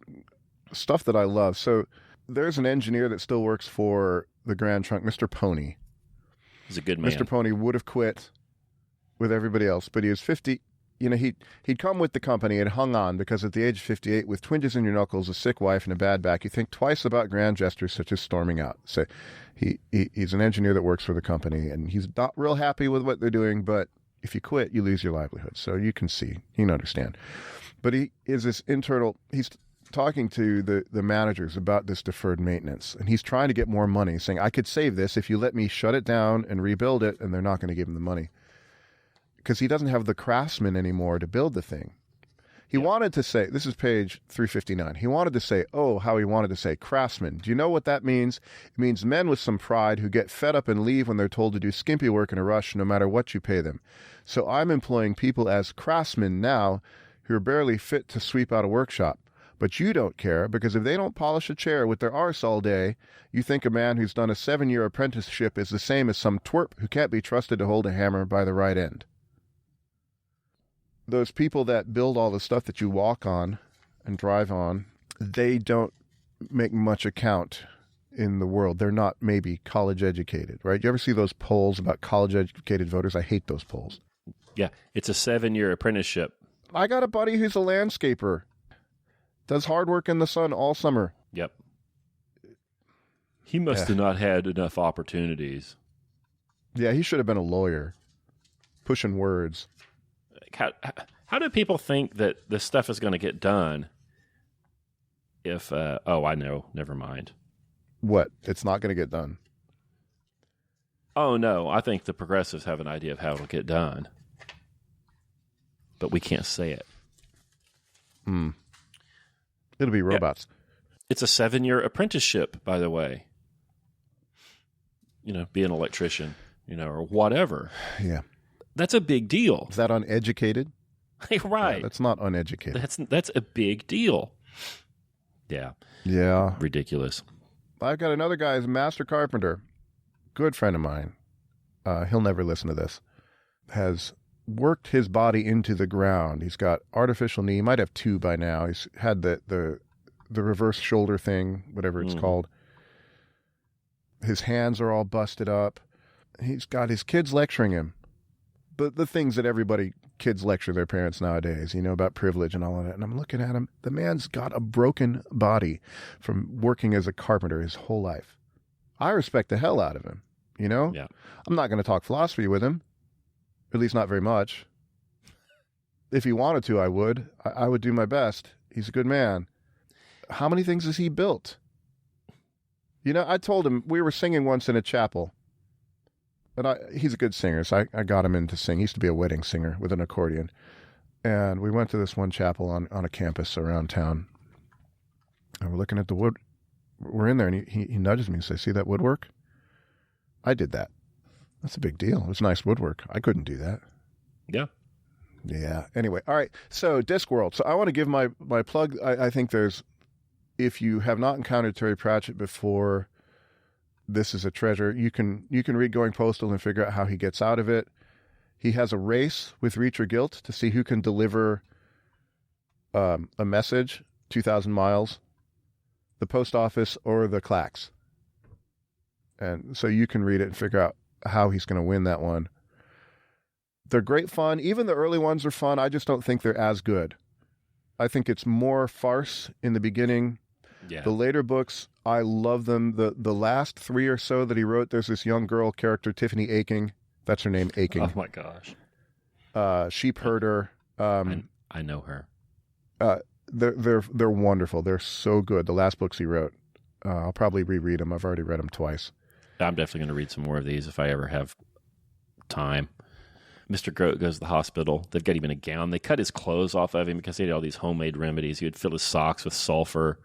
stuff that I love. So there's an engineer that still works for the Grand Trunk, Mr. Pony. He's a good man. Mr. Pony would have quit with everybody else, but he was 50. He'd come with the company and hung on because at the age of 58, with twinges in your knuckles, a sick wife, and a bad back, you think twice about grand gestures such as storming out. So he's an engineer that works for the company, and he's not real happy with what they're doing, but if you quit, you lose your livelihood. So you can understand. But he is this internal, he's talking to the managers about this deferred maintenance, and he's trying to get more money, saying, I could save this if you let me shut it down and rebuild it, and they're not going to give him the money. Because he doesn't have the craftsmen anymore to build the thing. He wanted to say, this is page 359, he wanted to say, how he wanted to say craftsmen. Do you know what that means? It means men with some pride who get fed up and leave when they're told to do skimpy work in a rush no matter what you pay them. So I'm employing people as craftsmen now who are barely fit to sweep out a workshop. But you don't care, because if they don't polish a chair with their arse all day, you think a man who's done a 7-year apprenticeship is the same as some twerp who can't be trusted to hold a hammer by the right end. Those people that build all the stuff that you walk on and drive on, they don't make much account in the world. They're not maybe college educated, right? You ever see those polls about college educated voters? I hate those polls. Yeah, it's a 7-year apprenticeship. I got a buddy who's a landscaper. Does hard work in the sun all summer. Yep. He must have not had enough opportunities. Yeah, he should have been a lawyer. Pushing words. How do people think that this stuff is going to get done if, I know, never mind. What? It's not going to get done. Oh, no, I think the progressives have an idea of how it'll get done. But we can't say it. It'll be robots. Yeah. It's a 7-year apprenticeship, by the way. Be an electrician, or whatever. Yeah. That's a big deal. Is that uneducated? Right. Yeah, that's not uneducated. That's a big deal. Yeah. Yeah. Ridiculous. I've got another guy who's a master carpenter. Good friend of mine. He'll never listen to this. Has worked his body into the ground. He's got artificial knee. He might have 2 by now. He's had the reverse shoulder thing, whatever it's called. His hands are all busted up. He's got his kids lecturing him. The things that kids lecture their parents nowadays, about privilege and all of that. And I'm looking at him. The man's got a broken body from working as a carpenter his whole life. I respect the hell out of him, Yeah. I'm not going to talk philosophy with him, at least not very much. If he wanted to, I would. I would do my best. He's a good man. How many things has he built? I told him, we were singing once in a chapel. And he's a good singer, so I got him in to sing. He used to be a wedding singer with an accordion. And we went to this one chapel on a campus around town. And we're looking at the wood. We're in there, and he nudges me and says, see that woodwork? I did that. That's a big deal. It was nice woodwork. I couldn't do that. Yeah. Yeah. Anyway, all right. So Discworld. So I want to give my plug. I think if you have not encountered Terry Pratchett before, this is a treasure. You can read Going Postal and figure out how he gets out of it. He has a race with Reach or Guilt to see who can deliver a message 2,000 miles, the post office, or the clacks. And so you can read it and figure out how he's going to win that one. They're great fun. Even the early ones are fun. I just don't think they're as good. I think it's more farce in the beginning. Yeah. The later books, I love them. The last 3 or so that he wrote, there's this young girl character, Tiffany Aching. That's her name, Aching. Oh, my gosh. Sheep herder. I know her. They're wonderful. They're so good. The last books he wrote. I'll probably reread them. I've already read them twice. I'm definitely going to read some more of these if I ever have time. Mr. Grote goes to the hospital. They've got him in a gown. They cut his clothes off of him because he had all these homemade remedies. He would fill his socks with sulfur,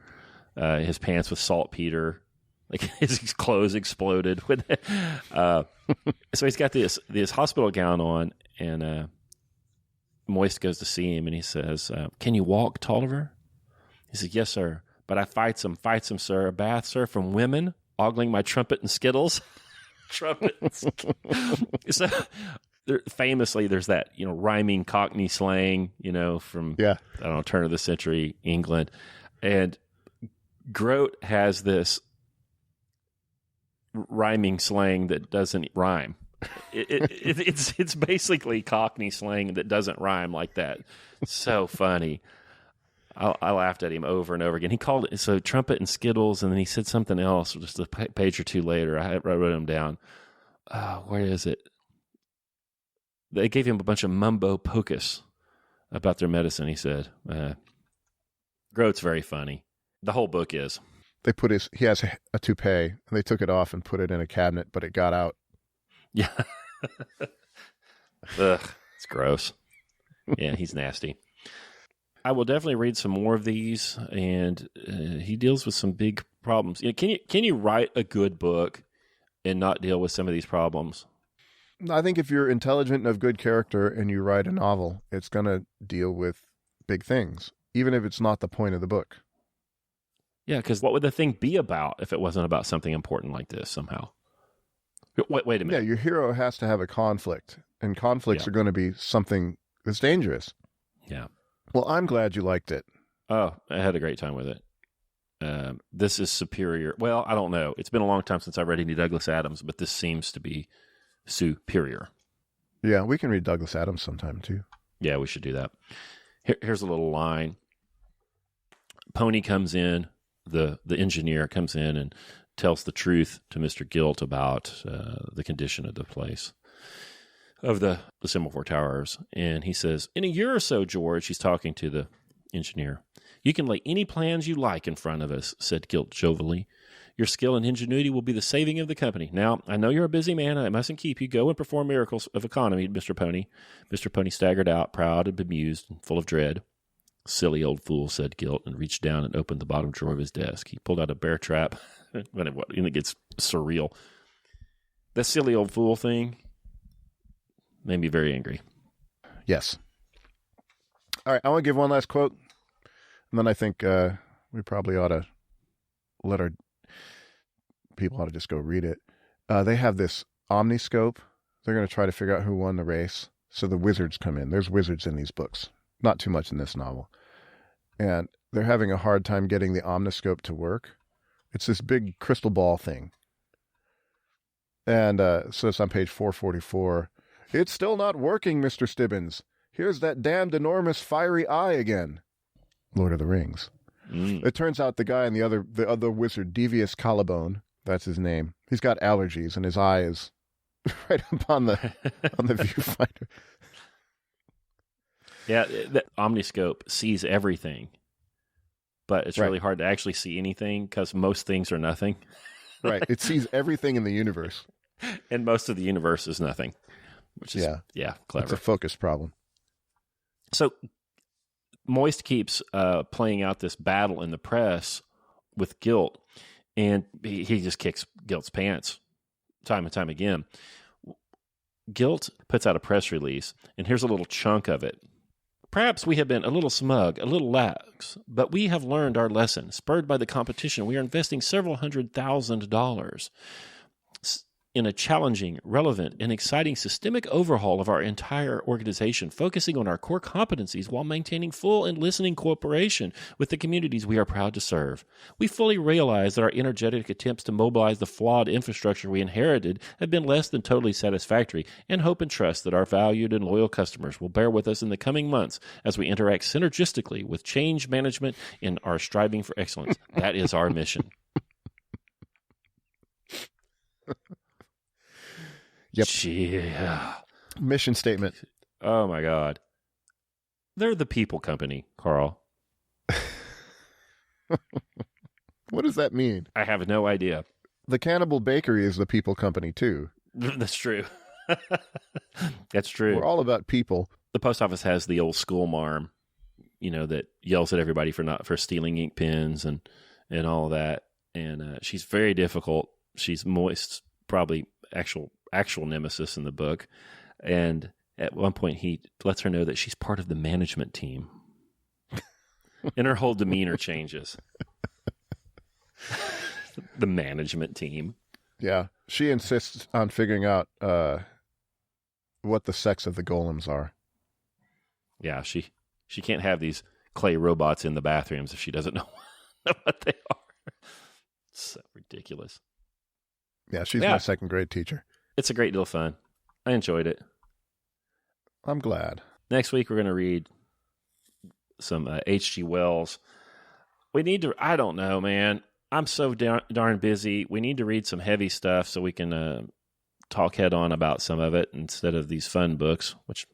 his pants with saltpeter. Like his clothes exploded. So he's got this hospital gown on, and Moist goes to see him, and he says, "Can you walk, Tolliver?" He says, "Yes, sir. But I fights him, sir. A bath, sir, from women, ogling my trumpet and skittles." Trumpets. So famously, there's that, rhyming Cockney slang, from, I don't know, turn of the century England. And Grote has this rhyming slang that doesn't rhyme. It's basically Cockney slang that doesn't rhyme like that. So funny. I laughed at him over and over again. He called it so trumpet and skittles, and then he said something else just a page or two later. I wrote him down. Where is it? They gave him a bunch of mumbo pocus about their medicine, he said. Grote's very funny. The whole book is. He has a toupee, and they took it off and put it in a cabinet, but it got out. Yeah. Ugh, it's gross. Yeah, he's nasty. I will definitely read some more of these, and he deals with some big problems. Can you write a good book and not deal with some of these problems? I think if you're intelligent and of good character and you write a novel, it's going to deal with big things, even if it's not the point of the book. Yeah, because what would the thing be about if it wasn't about something important like this somehow? Wait a minute. Yeah, your hero has to have a conflict, and conflicts are going to be something that's dangerous. Yeah. Well, I'm glad you liked it. Oh, I had a great time with it. This is superior. Well, I don't know. It's been a long time since I read any Douglas Adams, but this seems to be superior. Yeah, we can read Douglas Adams sometime, too. Yeah, we should do that. Here's a little line. Pony comes in, the engineer comes in and tells the truth to Mr. Gilt about the condition of the place, of the Semaphore Towers. And he says, "In a year or so, George," he's talking to the engineer, "you can lay any plans you like in front of us," said Gilt jovially. "Your skill and ingenuity will be the saving of the company. Now, I know you're a busy man. I mustn't keep you. Go and perform miracles of economy, Mr. Pony." Mr. Pony staggered out, proud and bemused and full of dread. "Silly old fool," said Gilt, and reached down and opened the bottom drawer of his desk. He pulled out a bear trap. And it gets surreal. That silly old fool thing made me very angry. Yes. All right, I want to give one last quote, and then I think we probably ought to let our people ought to just go read it. They have this omniscope. They're going to try to figure out who won the race. So the wizards come in. There's wizards in these books. Not too much in this novel. And they're having a hard time getting the omniscope to work. It's this big crystal ball thing. And so it's on page 444. "It's still not working, Mr. Stibbins. Here's that damned enormous fiery eye again." Lord of the Rings. It turns out the guy and the other wizard, Devious Collarbone, that's his name. He's got allergies, and his eye is right up on the viewfinder. Yeah, the omniscope sees everything, but it's really hard to actually see anything because most things are nothing. Right. It sees everything in the universe. And most of the universe is nothing, which is, clever. It's a focus problem. So Moist keeps playing out this battle in the press with Gilt, and he just kicks Gilt's pants time and time again. Gilt puts out a press release, and here's a little chunk of it. "Perhaps we have been a little smug, a little lax, but we have learned our lesson. Spurred by the competition, we are investing several $100,000. in a challenging, relevant, and exciting systemic overhaul of our entire organization, focusing on our core competencies while maintaining full and listening cooperation with the communities we are proud to serve. We fully realize that our energetic attempts to mobilize the flawed infrastructure we inherited have been less than totally satisfactory, and hope and trust that our valued and loyal customers will bear with us in the coming months as we interact synergistically with change management in our striving for excellence. That is our mission. Yep. Yeah. Mission statement. Oh, my God. They're the people company, Karl. What does that mean? I have no idea. The Cannibal Bakery is the people company, too. That's true. That's true. We're all about people. The post office has the old school marm, that yells at everybody for stealing ink pens and all of that. And she's very difficult. She's Moist's probably actual nemesis in the book. And at one point he lets her know that she's part of the management team. And her whole demeanor changes. The management team. Yeah. She insists on figuring out what the sex of the golems are. Yeah, she can't have these clay robots in the bathrooms if she doesn't know what they are. It's so ridiculous. Yeah, she's my second grade teacher. It's a great deal of fun. I enjoyed it. I'm glad. Next week, we're going to read some H.G. Wells. We need to, I don't know, man. I'm so darn busy. We need to read some heavy stuff so we can talk head on about some of it instead of these fun books, which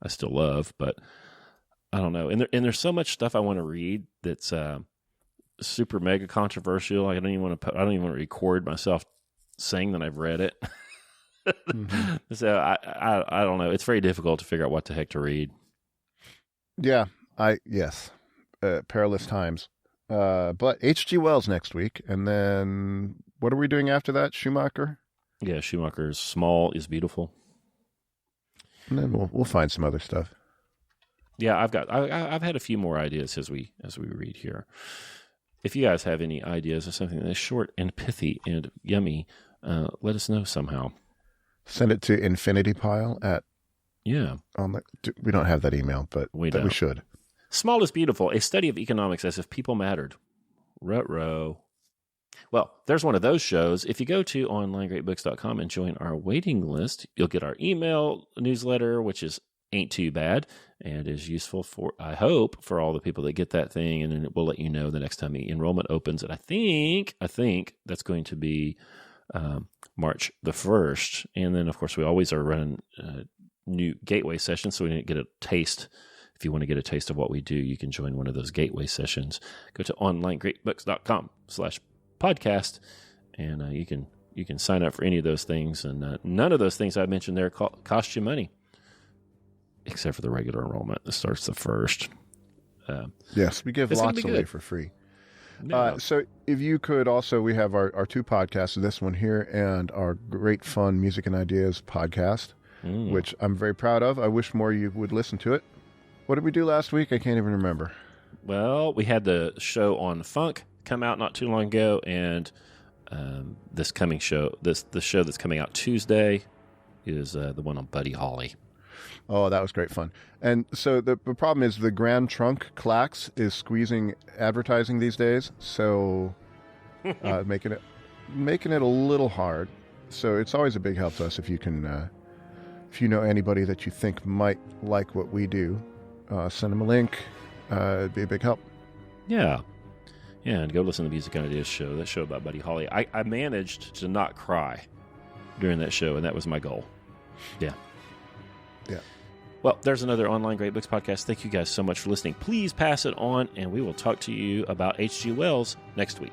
I still love, but I don't know. And there's so much stuff I want to read that's super mega controversial. I don't even want to record myself saying that I've read it. Mm-hmm. So I don't know. It's very difficult to figure out what the heck to read. Yeah, perilous times. But H.G. Wells next week, and then what are we doing after that? Schumacher? Yeah, Schumacher's Small is Beautiful. And then we'll find some other stuff. Yeah, I've had a few more ideas as we read here. If you guys have any ideas of something that's short and pithy and yummy, let us know somehow. Send it to infinitypile at... Yeah. We don't have that email, but we should. Small is Beautiful, a study of economics as if people mattered. Ruh-roh. Well, there's one of those shows. If you go to onlinegreatbooks.com and join our waiting list, you'll get our email newsletter, which ain't too bad and is useful for, I hope, for all the people that get that thing. And then we'll let you know the next time the enrollment opens. And I think that's going to be March the 1st. And then, of course, we always are running new gateway sessions, so we didn't get a taste. If you want to get a taste of what we do, you can join one of those gateway sessions. Go to onlinegreatbooks.com/podcast, and you can sign up for any of those things. And none of those things I mentioned there cost you money, except for the regular enrollment that starts the 1st. Yes, we give lots away for free. No. So if you could also, we have our two podcasts, this one here and our Great Fun Music and Ideas podcast, which I'm very proud of. I wish more you would listen to it. What did we do last week? I can't even remember. Well, we had the show on funk come out not too long ago, and the show that's coming out Tuesday is the one on Buddy Holly. Oh, that was great fun. And so the problem is the Grand Trunk Clax is squeezing advertising these days, so making it a little hard. So it's always a big help to us if you can, if you know anybody that you think might like what we do, send them a link. It'd be a big help. Yeah. Yeah, and go listen to the Music and Ideas show, that show about Buddy Holly. I managed to not cry during that show, and that was my goal. Yeah. Yeah. Well, there's another Online Great Books podcast. Thank you guys so much for listening. Please pass it on, and we will talk to you about H.G. Wells next week.